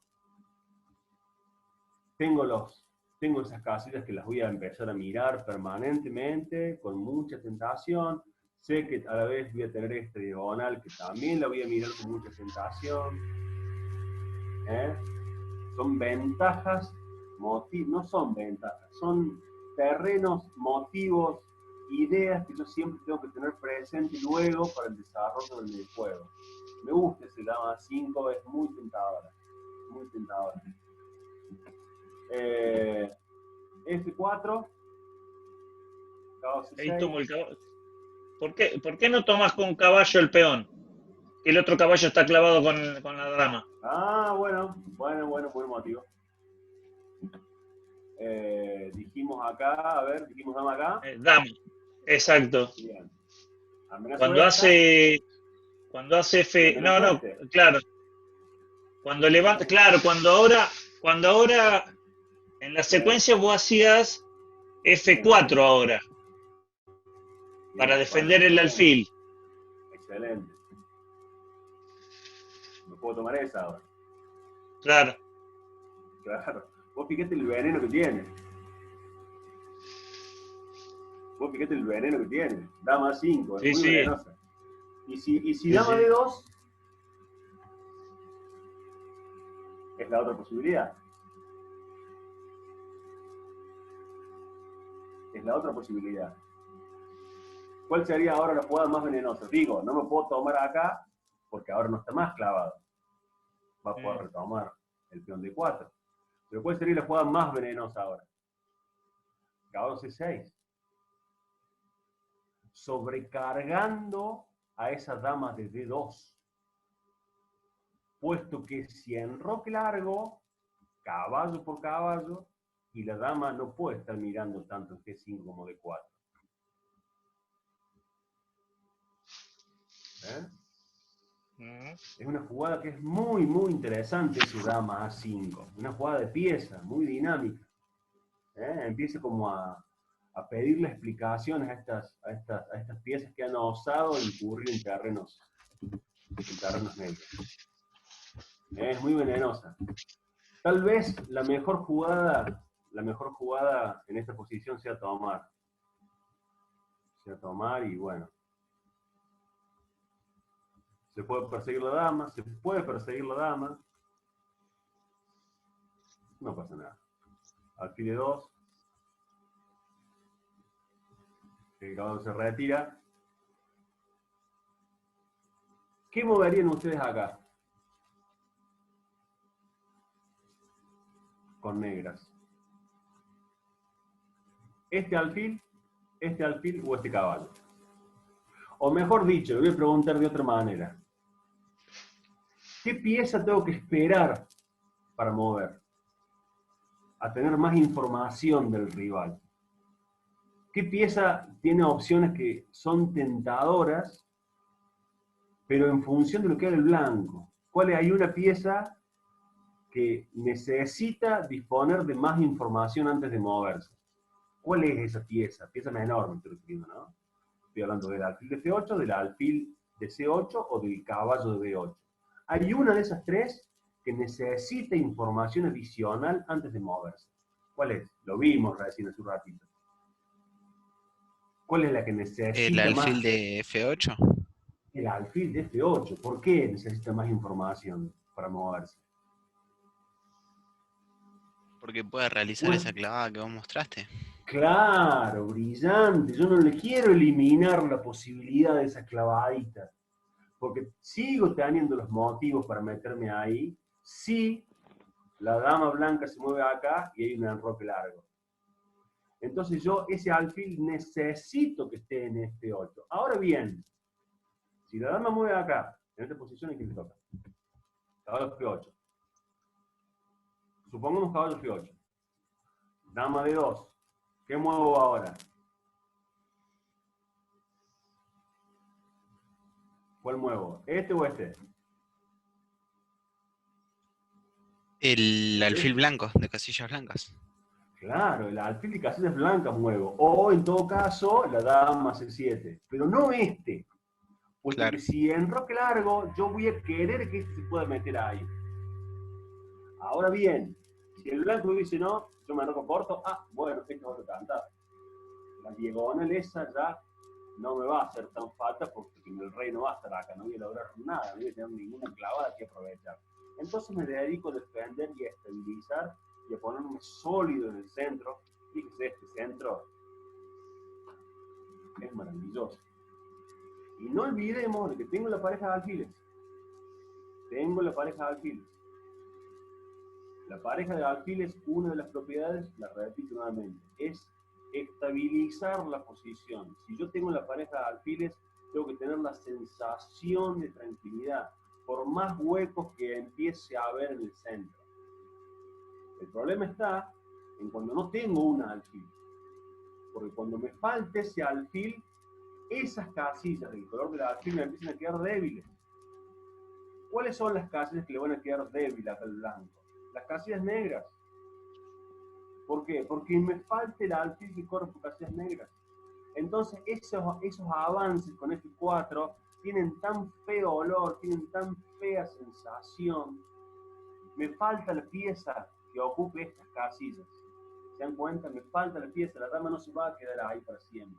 Speaker 2: tengo esas casillas que las voy a empezar a mirar permanentemente, con mucha tentación. Sé que a la vez voy a tener esta diagonal que también la voy a mirar con mucha tentación. Son ventajas, no son ventajas, son terrenos, motivos, ideas que yo siempre tengo que tener presente luego para el desarrollo del juego. Me gusta ese dama 5, es muy tentadora. Muy tentadora. F4. Caballo
Speaker 5: Ahí
Speaker 2: C6.
Speaker 5: tomo el caballo. ¿Por qué no tomas con caballo el peón? Que el otro caballo está clavado con la dama.
Speaker 2: Ah, bueno, buen motivo. Dijimos acá, dijimos dama acá.
Speaker 5: Dama, exacto.
Speaker 2: Bien.
Speaker 5: Cuando hace F.
Speaker 2: Amenazo
Speaker 5: No, claro. Cuando levanta, claro, cuando ahora en la secuencia vos hacías F4 ahora. Para defender el alfil.
Speaker 2: Excelente. No puedo tomar esa ahora.
Speaker 5: Claro.
Speaker 2: Claro. Vos fíjate el veneno que tiene. Dama 5, es muy venenosa. Y si dama D2, es la otra posibilidad. ¿Cuál sería ahora la jugada más venenosa? Digo, no me puedo tomar acá, porque ahora no está más clavado. Va a poder retomar el peón D4. Pero ¿cuál sería la jugada más venenosa ahora? Caballo C6. Sobrecargando a esa dama de D2. Puesto que si enroque largo, caballo por caballo, y la dama no puede estar mirando tanto en G5 como D4. Es una jugada que es muy, muy interesante, su dama A5. Una jugada de pieza, muy dinámica. Empieza como a pedirle explicaciones a estas piezas que han osado incurrir en terrenos negros. Es muy venenosa. Tal vez la mejor jugada en esta posición sea tomar. Y bueno. Se puede perseguir la dama. No pasa nada. Alfil de 2. El caballo se retira. ¿Qué moverían ustedes acá? Con negras. ¿Este alfil o este caballo? O mejor dicho, le voy a preguntar de otra manera. ¿Qué pieza tengo que esperar para mover? A tener más información del rival. ¿Qué pieza tiene opciones que son tentadoras, pero en función de lo que haga el blanco? Hay una pieza que necesita disponer de más información antes de moverse? ¿Cuál es esa pieza? Pieza menor, me estoy refiriendo, ¿no? Estoy hablando del alfil de F8, del alfil de C8 o del caballo de B8. Hay una de esas tres que necesita información adicional antes de moverse. ¿Cuál es? Lo vimos recién hace un ratito. ¿Cuál es la que necesita
Speaker 6: El alfil
Speaker 2: más?
Speaker 6: de F8.
Speaker 2: El alfil de F8. ¿Por qué necesita más información para moverse?
Speaker 6: Porque puede realizar esa clavada que vos mostraste.
Speaker 2: Claro, brillante. Yo no le quiero eliminar la posibilidad de esa clavadita. Porque sigo teniendo los motivos para meterme ahí, si la dama blanca se mueve acá y hay un enroque largo. Entonces yo ese alfil necesito que esté en este 8. Ahora bien, si la dama mueve acá, en esta posición, ¿a quién le toca? Caballo F8. Supongamos caballo F8. Dama de 2. ¿Qué muevo ahora? ¿Cuál muevo? ¿Este o este?
Speaker 8: El alfil blanco, de casillas blancas.
Speaker 2: Claro, el alfil de casillas blancas muevo. O en todo caso, la dama C7. Pero no este. Puesto
Speaker 8: Claro.
Speaker 2: que si enroque largo, yo voy a querer que este se pueda meter ahí. Ahora bien, si el blanco me dice no, yo me enroco corto, bueno, este es otro cantar. La diagonal esa ya no me va a hacer tan falta porque el rey no va a estar acá, no voy a lograr nada, no voy a tener ninguna clavada que aprovechar. Entonces me dedico a defender y a estabilizar y a ponerme sólido en el centro. Fíjese, este centro es maravilloso. Y no olvidemos de que tengo la pareja de alfiles. Tengo la pareja de alfiles. La pareja de alfiles, una de las propiedades, la repito nuevamente, es estabilizar la posición. Si yo tengo la pareja de alfiles, tengo que tener la sensación de tranquilidad, por más huecos que empiece a haber en el centro. El problema está en cuando no tengo un alfil. Porque cuando me falte ese alfil, esas casillas del color del alfil me empiezan a quedar débiles. ¿Cuáles son las casillas que le van a quedar débiles al blanco? Las casillas negras. ¿Por qué? Porque me falta el alfil que corre por casillas negras. Entonces esos avances con F4 tienen tan feo olor, tienen tan fea sensación. Me falta la pieza que ocupe estas casillas. ¿Se dan cuenta? Me falta la pieza, la dama no se va a quedar ahí para siempre.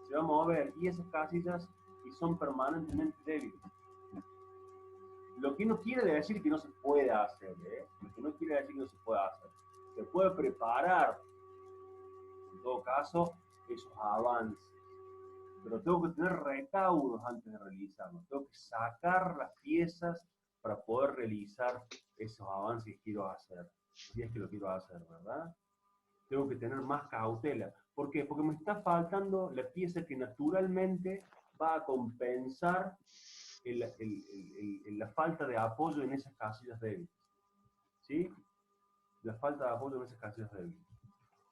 Speaker 2: Se va a mover y esas casillas y son permanentemente débiles. Lo que no quiere decir que no se pueda hacer, ¿eh? Lo que no quiere decir que no se pueda hacer. Se puede preparar, en todo caso, esos avances. Pero tengo que tener recaudos antes de realizarlos. Tengo que sacar las piezas para poder realizar esos avances que quiero hacer. Si es que lo quiero hacer, ¿verdad? Tengo que tener más cautela. ¿Por qué? Porque me está faltando la pieza que naturalmente va a compensar la falta de apoyo en esas casillas débiles. ¿Sí? La falta de apoyo en esas casillas débiles.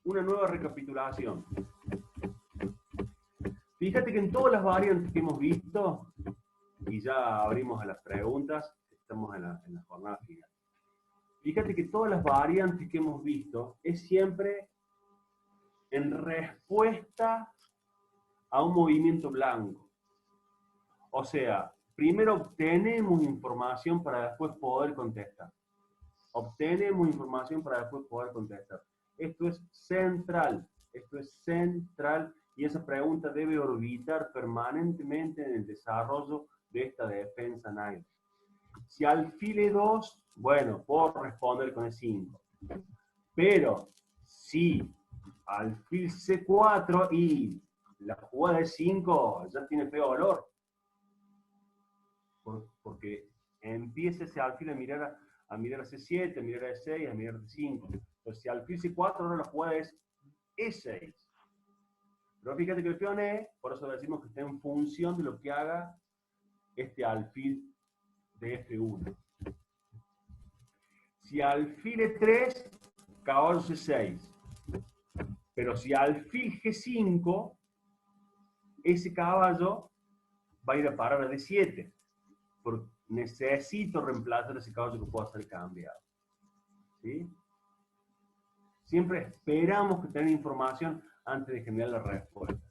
Speaker 2: Una nueva recapitulación. Fíjate que en todas las variantes que hemos visto, y ya abrimos a las preguntas, estamos en la jornada final. Fíjate que todas las variantes que hemos visto es siempre en respuesta a un movimiento blanco. O sea, primero obtenemos información para después poder contestar. Obtenemos información para después poder contestar. Esto es central. Esto es central y esa pregunta debe orbitar permanentemente en el desarrollo de esta defensa nail. Si alfil E2, bueno, puedo responder con E5. Pero si alfil C4 y la jugada de 5 ya tiene feo olor. Porque empieza ese alfil a mirar a C7, a mirar a E6, a mirar a C5. Entonces, si alfil C4, ahora la jugada es E6. Pero fíjate que el peón E, por eso decimos que está en función de lo que haga este alfil de F1. Si alfil E3, caballo C6. Pero si alfil G5, ese caballo va a ir a parar a D7. Porque necesito reemplazar ese caballo que pueda ser cambiado. ¿Sí? Siempre esperamos que tener información antes de generar la respuesta.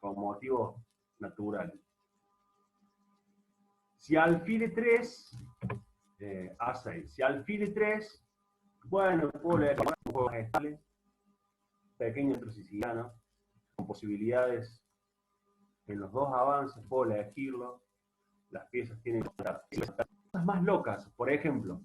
Speaker 2: Con motivos naturales. Si alfil E3, A6. Si alfil E3, bueno, puedo leer un juego estable, pequeño entre siciliano, con posibilidades en los dos avances, puedo elegirlo. Las piezas tienen cosas más locas, por ejemplo.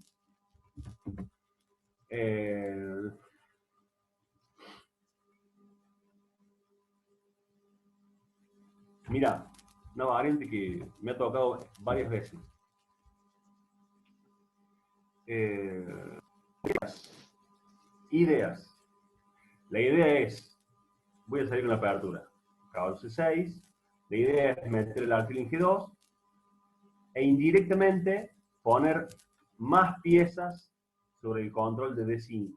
Speaker 2: Mira, una variante que me ha tocado varias veces. Ideas. La idea es, voy a salir con la apertura, caballo C6, la idea es meter el alfil en G2 e indirectamente poner más piezas sobre el control de D5.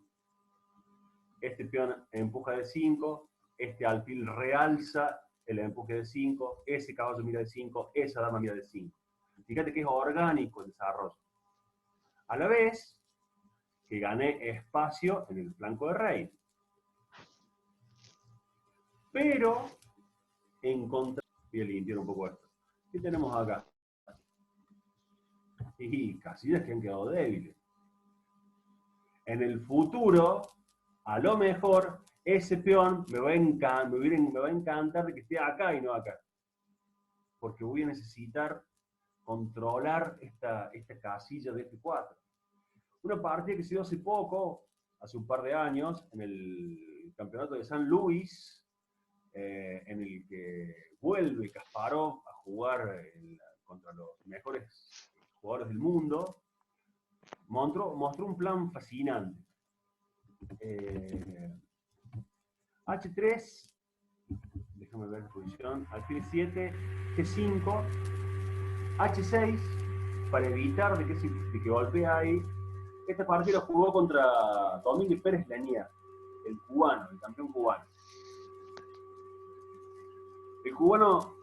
Speaker 2: Este peón empuja D5, este alfil realza el empuje de 5, ese caballo mira de 5, esa dama mira de 5. Fíjate que es orgánico el desarrollo. A la vez que gané espacio en el flanco de rey. Pero, en contra... Voy a limpiar un poco esto. ¿Qué tenemos acá? Y casillas que han quedado débiles. En el futuro, a lo mejor, ese peón me va a encantar de que esté acá y no acá. Porque voy a necesitar controlar esta casilla de F4. Una partida que se dio hace poco, hace un par de años, en el campeonato de San Luis, en el que vuelve Kasparov a jugar contra los mejores jugadores del mundo, mostró un plan fascinante. H3, déjame ver la posición, alfil 7, G5, H6, para evitar de que golpee ahí. Esta partida la jugó contra Domínguez Pérez Lanier, el cubano, el campeón cubano. El cubano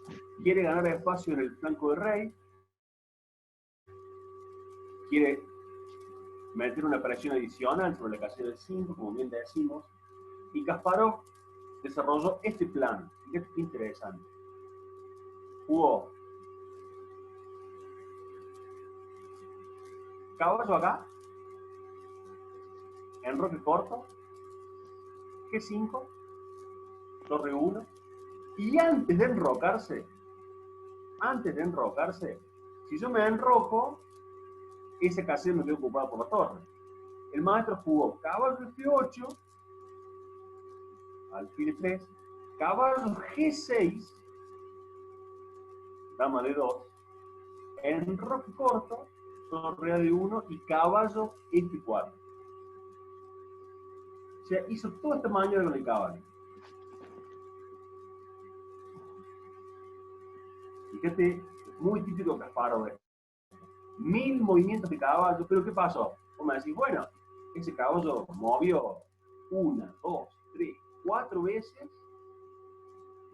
Speaker 2: quiere ganar espacio en el flanco de rey, quiere meter una presión adicional sobre la casilla del 5, como bien decimos, y Kasparov desarrolló este plan. Fíjate qué interesante. Jugó caballo acá, enroque corto, G5, torre 1, y antes de enrocarse, si yo me enroco, esa casilla me queda ocupada por la torre. El maestro jugó caballo F8, alfil 3, caballo G6, dama de 2, enroque corto, torre de 1 y caballo F4. O sea, hizo toda esta maniobra con el caballo. Fíjate, muy típico Kasparov. 1000 movimientos de caballo, pero ¿qué pasó? Vos me decís, bueno, ese caballo movió 1, 2, 3, 4 veces.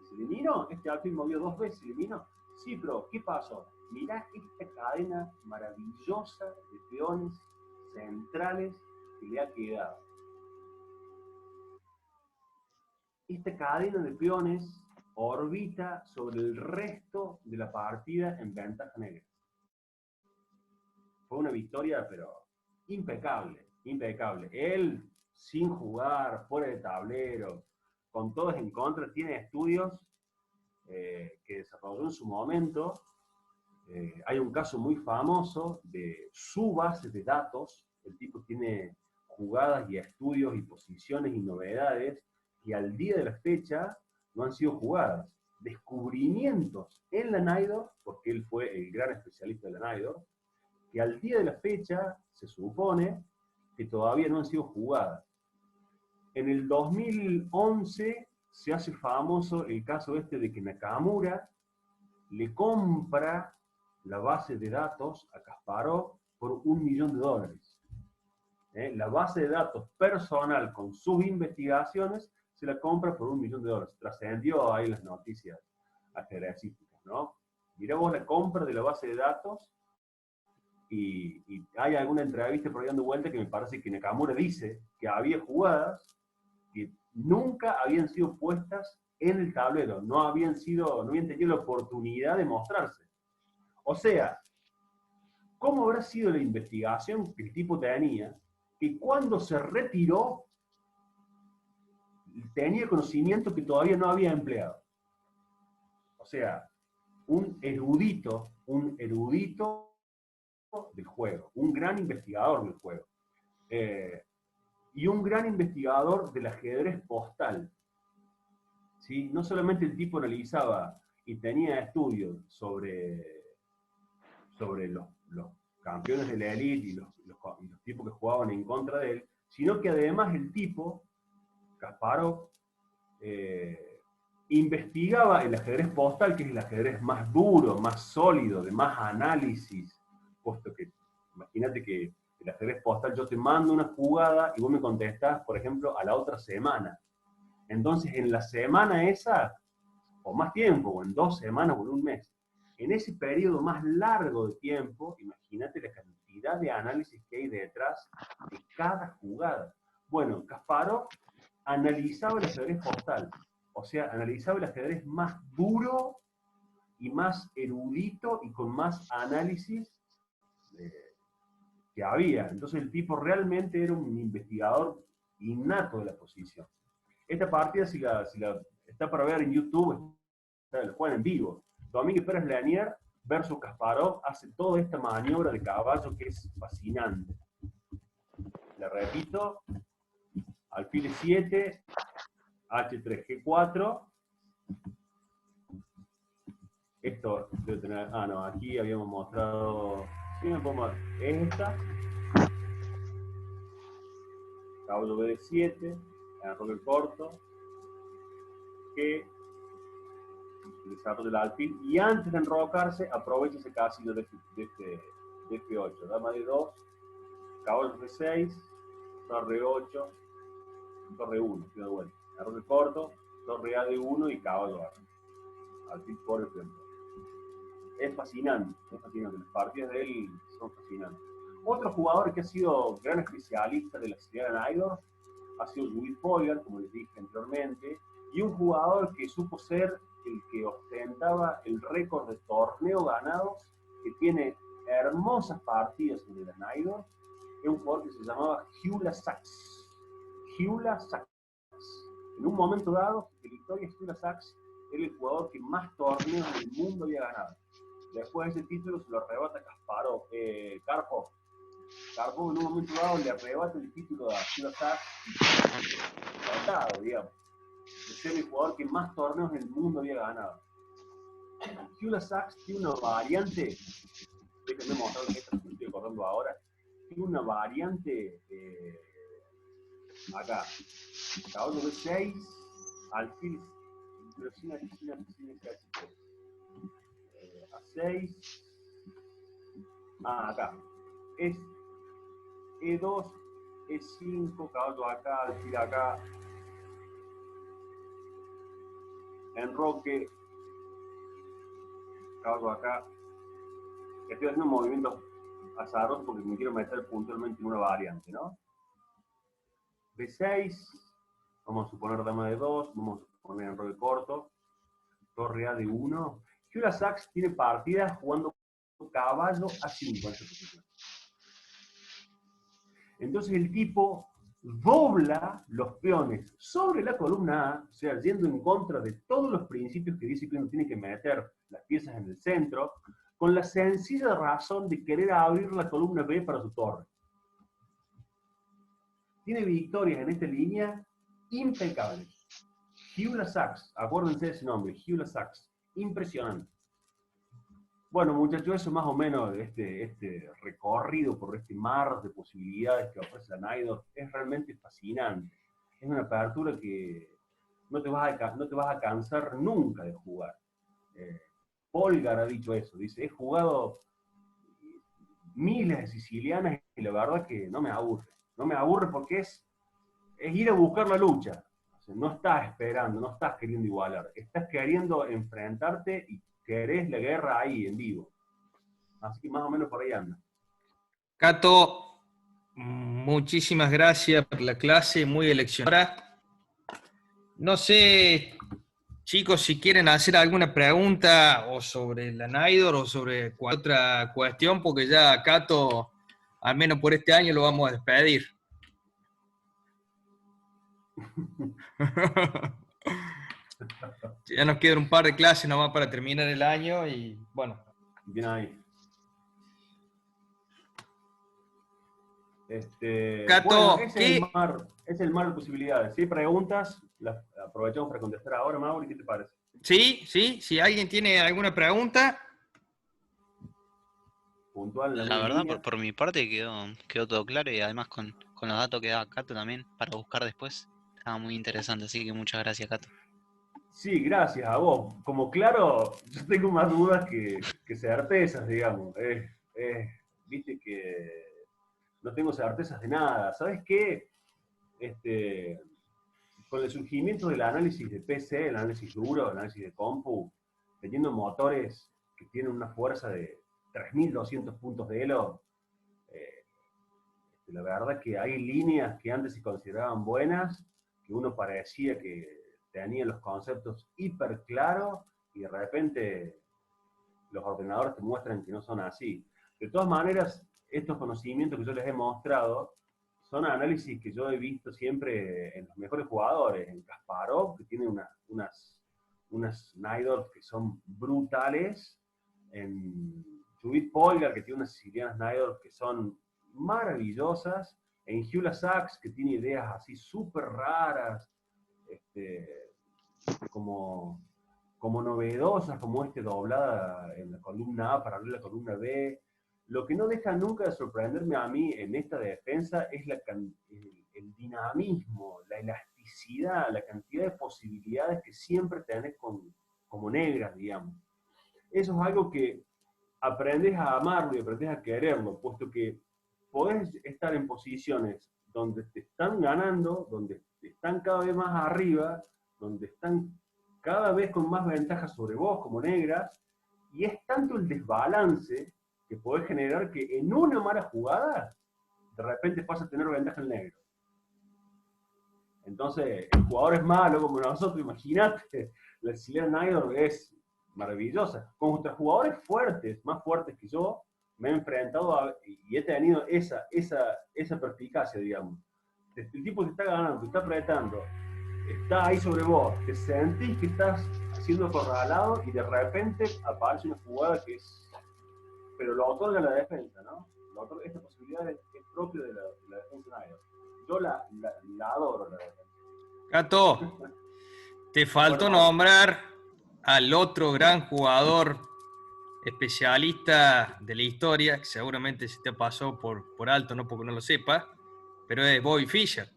Speaker 2: ¿Se eliminó? Este alfil movió 2 veces, ¿se eliminó? Sí, pero ¿qué pasó? Mirá esta cadena maravillosa de peones centrales que le ha quedado. Esta cadena de peones orbita sobre el resto de la partida en ventaja negra. Fue una victoria, pero impecable, impecable. Él, sin jugar, fuera de tablero, con todos en contra, tiene estudios que desarrolló en su momento. Hay un caso muy famoso de su base de datos. El tipo tiene jugadas y estudios y posiciones y novedades que al día de la fecha no han sido jugadas. Descubrimientos en la Naidor, porque él fue el gran especialista de la Naidor, que al día de la fecha se supone que todavía no han sido jugadas. En el 2011 se hace famoso el caso este de que Nakamura le compra la base de datos a Kasparov por $1 millón. La base de datos personal con sus investigaciones se la compra por $1 millón. Trascendió ahí las noticias ajedrecísticas, ¿no? Mirá vos la compra de la base de datos y hay alguna entrevista por ahí dando vuelta que me parece que Nakamura dice que había jugadas que nunca habían sido puestas en el tablero, no habían tenido la oportunidad de mostrarse. O sea, ¿cómo habrá sido la investigación que el tipo tenía, que cuando se retiró tenía conocimiento que todavía no había empleado? O sea, un erudito del juego, un gran investigador del juego, y un gran investigador del ajedrez postal. ¿Sí? No solamente el tipo analizaba y tenía estudios sobre los campeones de la élite y los tipos que jugaban en contra de él, sino que además el tipo, Kasparov, investigaba el ajedrez postal, que es el ajedrez más duro, más sólido, de más análisis, puesto que, imagínate que el ajedrez postal, yo te mando una jugada y vos me contestás, por ejemplo, a la otra semana. Entonces, en la semana esa, o más tiempo, o en 2 semanas, o en un mes, en ese periodo más largo de tiempo, imagínate la cantidad de análisis que hay detrás de cada jugada. Bueno, Kasparov analizaba el ajedrez postal, o sea, analizaba el ajedrez más duro y más erudito y con más análisis que había. Entonces el tipo realmente era un investigador innato de la posición. Esta partida, si la está para ver en YouTube, lo juegan en vivo. Domínguez Pérez Lanier versus Kasparov hace toda esta maniobra de caballo que es fascinante. La repito, alfil 7, H3, G4. Esto debe tener... Ah, no, aquí habíamos mostrado... Sí, me pongo esta. Caballo BD7, enroque corto. G, el desarrollo del alfil. Y antes de enrocarse, aprovecha ese casillo de F8. Dama de 2, caballo F6, torre 8, torre 1, queda bueno. Enroque corto, torre A de 1 y caballo A. Alfil por ejemplo. Es fascinante, las partidas de él son fascinantes. Otro jugador que ha sido gran especialista de la Siciliana Naidorf ha sido Judith Polgar, como les dije anteriormente, y un jugador que supo ser el que ostentaba el récord de torneo ganados, que tiene hermosas partidas en la Naidorf, es un jugador que se llamaba Gyula Sachs. Gyula Sachs. En un momento dado, en la historia, Gyula Sachs era el jugador que más torneos del mundo había ganado. Después de ese título se lo arrebata Kasparov, Karpov. Karpov en un momento dado le arrebata el título a Gyula Sachs, tratado, digamos, de ser el jugador que más torneos en el mundo había ganado. Gyula Sachs tiene una variante, déjenme mostrar esta que estoy acordando ahora, tiene una variante acá, caballo B6, alfil, pero sin H3. A6, acá, es E2, E5, caballo acá, alfil acá, enroque, caballo acá. Estoy haciendo movimientos azarosos porque me quiero meter puntualmente en una variante, ¿no? B6, vamos a suponer dama de 2, vamos a suponer enroque corto, torre A de 1. Gyula Sachs tiene partidas jugando caballo A5 en esta posición. Entonces el tipo dobla los peones sobre la columna A, o sea, yendo en contra de todos los principios que dice que uno tiene que meter las piezas en el centro, con la sencilla razón de querer abrir la columna B para su torre. Tiene victorias en esta línea impecables. Gyula Sachs, acuérdense de ese nombre, Gyula Sachs. Impresionante. Bueno, muchachos, eso más o menos este recorrido por este mar de posibilidades que ofrece la Naidorf es realmente fascinante. Es una apertura que no te vas a cansar nunca de jugar. Polgar ha dicho eso, dice, he jugado miles de sicilianas y la verdad que no me aburre. No me aburre porque es ir a buscar la lucha. No estás esperando, no estás queriendo igualar, estás queriendo enfrentarte y querés la guerra ahí, en vivo. Así que más o menos por ahí anda.
Speaker 1: Cato, muchísimas gracias por la clase, muy eleccionadora. No sé, chicos, si quieren hacer alguna pregunta o sobre la Naidorf o sobre otra cuestión, porque ya Cato, al menos por este año, lo vamos a despedir. Ya nos quedan un par de clases nomás para terminar el año y bueno.
Speaker 2: Bien ahí.
Speaker 1: Cato,
Speaker 2: bueno, es el mar de posibilidades. Si hay preguntas, las aprovechamos para contestar ahora, Mauri, ¿qué te parece?
Speaker 1: Sí, sí, si alguien tiene alguna pregunta.
Speaker 2: Puntual,
Speaker 8: La
Speaker 2: misma
Speaker 8: verdad,
Speaker 2: línea.
Speaker 8: por mi parte quedó todo claro y además con los datos que da Cato también para buscar después. Estaba muy interesante, así que muchas gracias, Cato.
Speaker 2: Sí, gracias a vos. Como claro, yo tengo más dudas que certezas, digamos. Viste que no tengo certezas de nada. ¿Sabes qué? Este, con el surgimiento del análisis de PC, el análisis duro, el análisis de compu, teniendo motores que tienen una fuerza de 3200 puntos de Elo, eh, la verdad que hay líneas que antes se consideraban buenas, que uno parecía que tenía los conceptos hiper claros y de repente los ordenadores te muestran que no son así. De todas maneras, estos conocimientos que yo les he mostrado son análisis que yo he visto siempre en los mejores jugadores, en Kasparov, que tiene unas Naidorf que son brutales, en Judith Polgar, que tiene unas sicilianas Naidorf que son maravillosas, en Hula Sachs, que tiene ideas así súper raras, como, como novedosas, como doblada en la columna A para abrir la columna B. Lo que no deja nunca de sorprenderme a mí en esta defensa es el dinamismo, la elasticidad, la cantidad de posibilidades que siempre tenés como negras, digamos. Eso es algo que aprendes a amarlo y aprendes a quererlo, puesto que podés estar en posiciones donde te están ganando, donde están cada vez más arriba, donde están cada vez con más ventajas sobre vos como negras, y es tanto el desbalance que podés generar que en una mala jugada, de repente pasa a tener ventaja el negro. Entonces, el jugador es malo como nosotros, imagínate, la siciliana Naidor es maravillosa. Contra jugadores fuertes, más fuertes que yo, me he enfrentado y he tenido esa perspicacia, digamos. El tipo que está ganando, que está apretando, está ahí sobre vos, te sentís que estás siendo acorralado y de repente aparece una jugada que es... Pero lo otorga la defensa, ¿no? Esta posibilidad es propia de la defensa Naidor. Yo la adoro, la defensa.
Speaker 1: Gato, te faltó
Speaker 2: Bueno,
Speaker 1: nombrar al otro gran jugador especialista de la historia, que seguramente se te pasó por alto, no porque no lo sepa, pero es Bobby Fischer.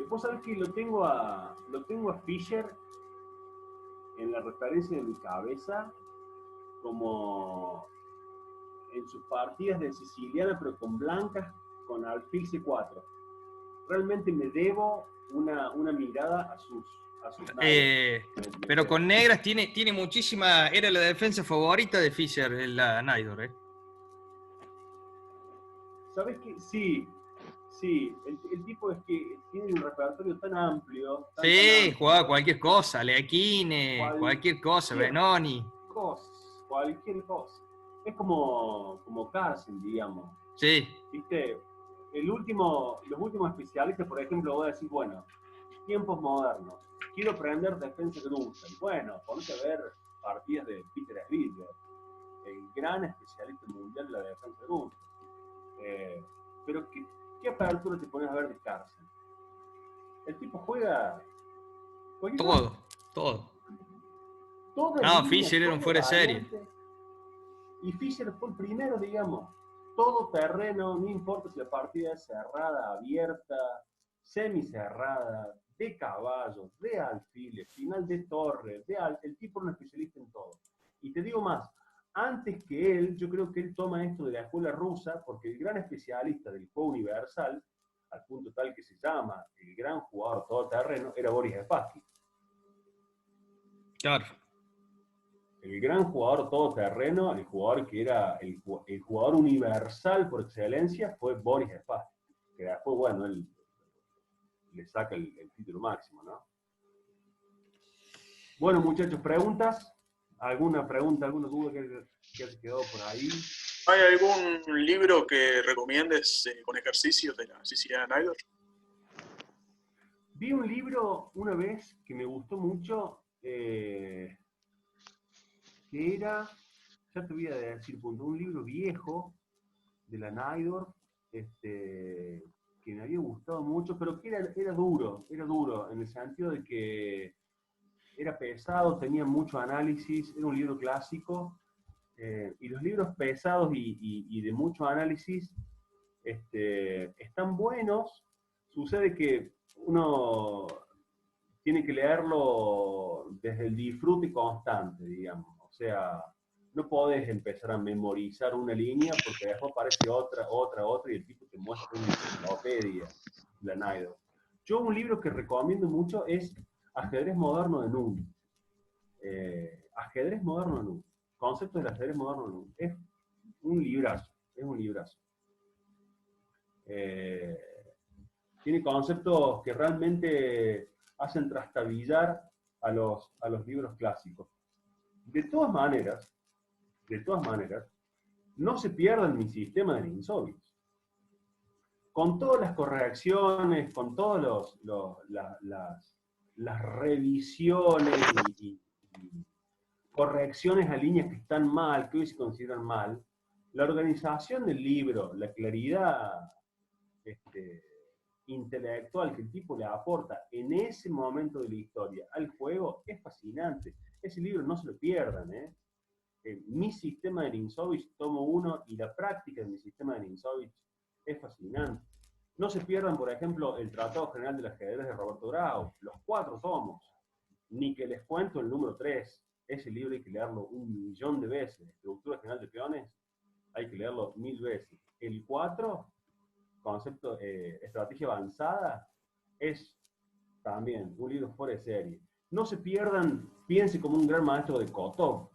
Speaker 2: vos sabés que lo tengo a Fischer en la referencia de mi cabeza como en sus partidas de siciliana, pero con blancas, con alfil C4. Realmente me debo una mirada a sus
Speaker 1: Pero con negras tiene muchísima. Era la defensa favorita de Fischer, la Naidor, ¿eh?
Speaker 2: ¿Sabés qué? Sí, el tipo es que tiene un repertorio tan amplio, tan
Speaker 1: Sí,
Speaker 2: amplio,
Speaker 1: jugaba cualquier cosa, Lequine, cualquier cosa,
Speaker 2: cualquier
Speaker 1: Benoni.
Speaker 2: cualquier cosa. Es como Carson, digamos.
Speaker 1: Sí,
Speaker 2: ¿Viste? Los últimos especialistas, por ejemplo, voy a decir, bueno, tiempos modernos, quiero aprender defensa Grunstein. Bueno, ponete a ver partidas de Peter Schwittler, el gran especialista mundial de la defensa Grunstein. Pero ¿qué apertura te pones a ver de Carson? El tipo juega cualquier cosa.
Speaker 1: todo.
Speaker 2: Toda
Speaker 1: No,
Speaker 2: línea,
Speaker 1: Fischer era un
Speaker 2: toda
Speaker 1: fuera de serie.
Speaker 2: variante. Y Fischer fue el primero, digamos, todo terreno, no importa si la partida es cerrada, abierta, semicerrada, de caballos, de alfiles, final de torre, el tipo era un especialista en todo. Y te digo más, antes que él, yo creo que él toma esto de la escuela rusa, porque el gran especialista del juego universal, al punto tal que se llama el gran jugador todoterreno, era Boris Spassky.
Speaker 1: Claro.
Speaker 2: El gran jugador todoterreno, el jugador que era el jugador universal por excelencia, fue Boris Spassky, que después, bueno, él le saca el título máximo, ¿no? Bueno, muchachos, ¿preguntas? ¿Alguna pregunta, alguna duda que se quedó por ahí?
Speaker 7: ¿Hay algún libro que recomiendes con ejercicios de la siciliana Naidor?
Speaker 2: Vi un libro una vez que me gustó mucho, que era, ya te voy a decir, un libro viejo de la Naidor, que me había gustado mucho, pero que era duro en el sentido de que era pesado, tenía mucho análisis, era un libro clásico, y los libros pesados y de mucho análisis están buenos. Sucede que uno tiene que leerlo desde el disfrute constante, digamos. O sea, no podés empezar a memorizar una línea porque después aparece otra, y el tipo te muestra una enciclopedia, la Naidor. Yo un libro que recomiendo mucho es Ajedrez Moderno de Nun. Ajedrez Moderno de Nun. Conceptos del ajedrez moderno de Nun. Es un librazo, tiene conceptos que realmente hacen trastabillar a los libros clásicos. De todas maneras, no se pierdan mi sistema de Ninsovic. Con todas las correcciones, con todas las revisiones y correcciones a líneas que están mal, que hoy se consideran mal, la organización del libro, la claridad intelectual que el tipo le aporta en ese momento de la historia al juego es fascinante. Ese libro no se lo pierdan, ¿eh? Mi sistema de Ninsovic, tomo 1, y la práctica de mi sistema de Ninsovic es fascinante. No se pierdan, por ejemplo, el Tratado General del Ajedrez de Roberto Grau, los 4 tomos, ni que les cuento el número 3. Ese libro hay que leerlo 1.000.000 de veces. Estructura General de Peones, hay que leerlo 1000 veces. El 4, concepto, estrategia avanzada, es también un libro fuera de serie. No se pierdan, Piense como un gran maestro de Kotov.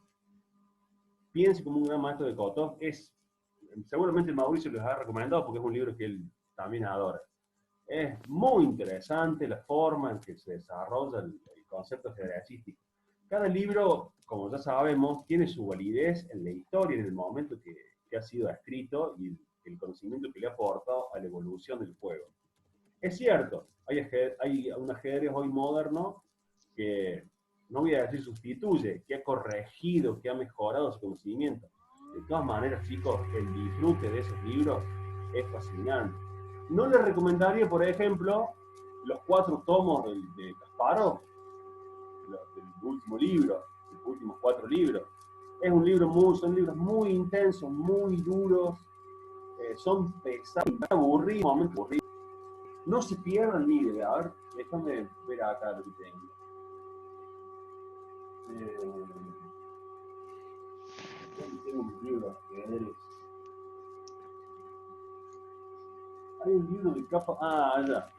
Speaker 2: Seguramente Mauricio les ha recomendado porque es un libro que él también adora. Es muy interesante la forma en que se desarrolla el concepto ajedrecístico. Cada libro, como ya sabemos, tiene su validez en la historia, en el momento que ha sido escrito y el conocimiento que le ha aportado a la evolución del juego. Es cierto, hay un ajedrez hoy moderno que, no voy a decir sustituye, que ha corregido, que ha mejorado su conocimiento. De todas maneras, chicos, el disfrute de esos libros es fascinante. No les recomendaría, por ejemplo, los 4 tomos de Kasparov, del último libro, los últimos 4 libros. Son libros muy intensos, muy duros, son pesados, aburridos, momentos aburridos. No se pierdan, mire, a ver, déjame ver acá lo que tengo. Tengo un libro de ajedrez. Hay un libro de capa. Ah, allá.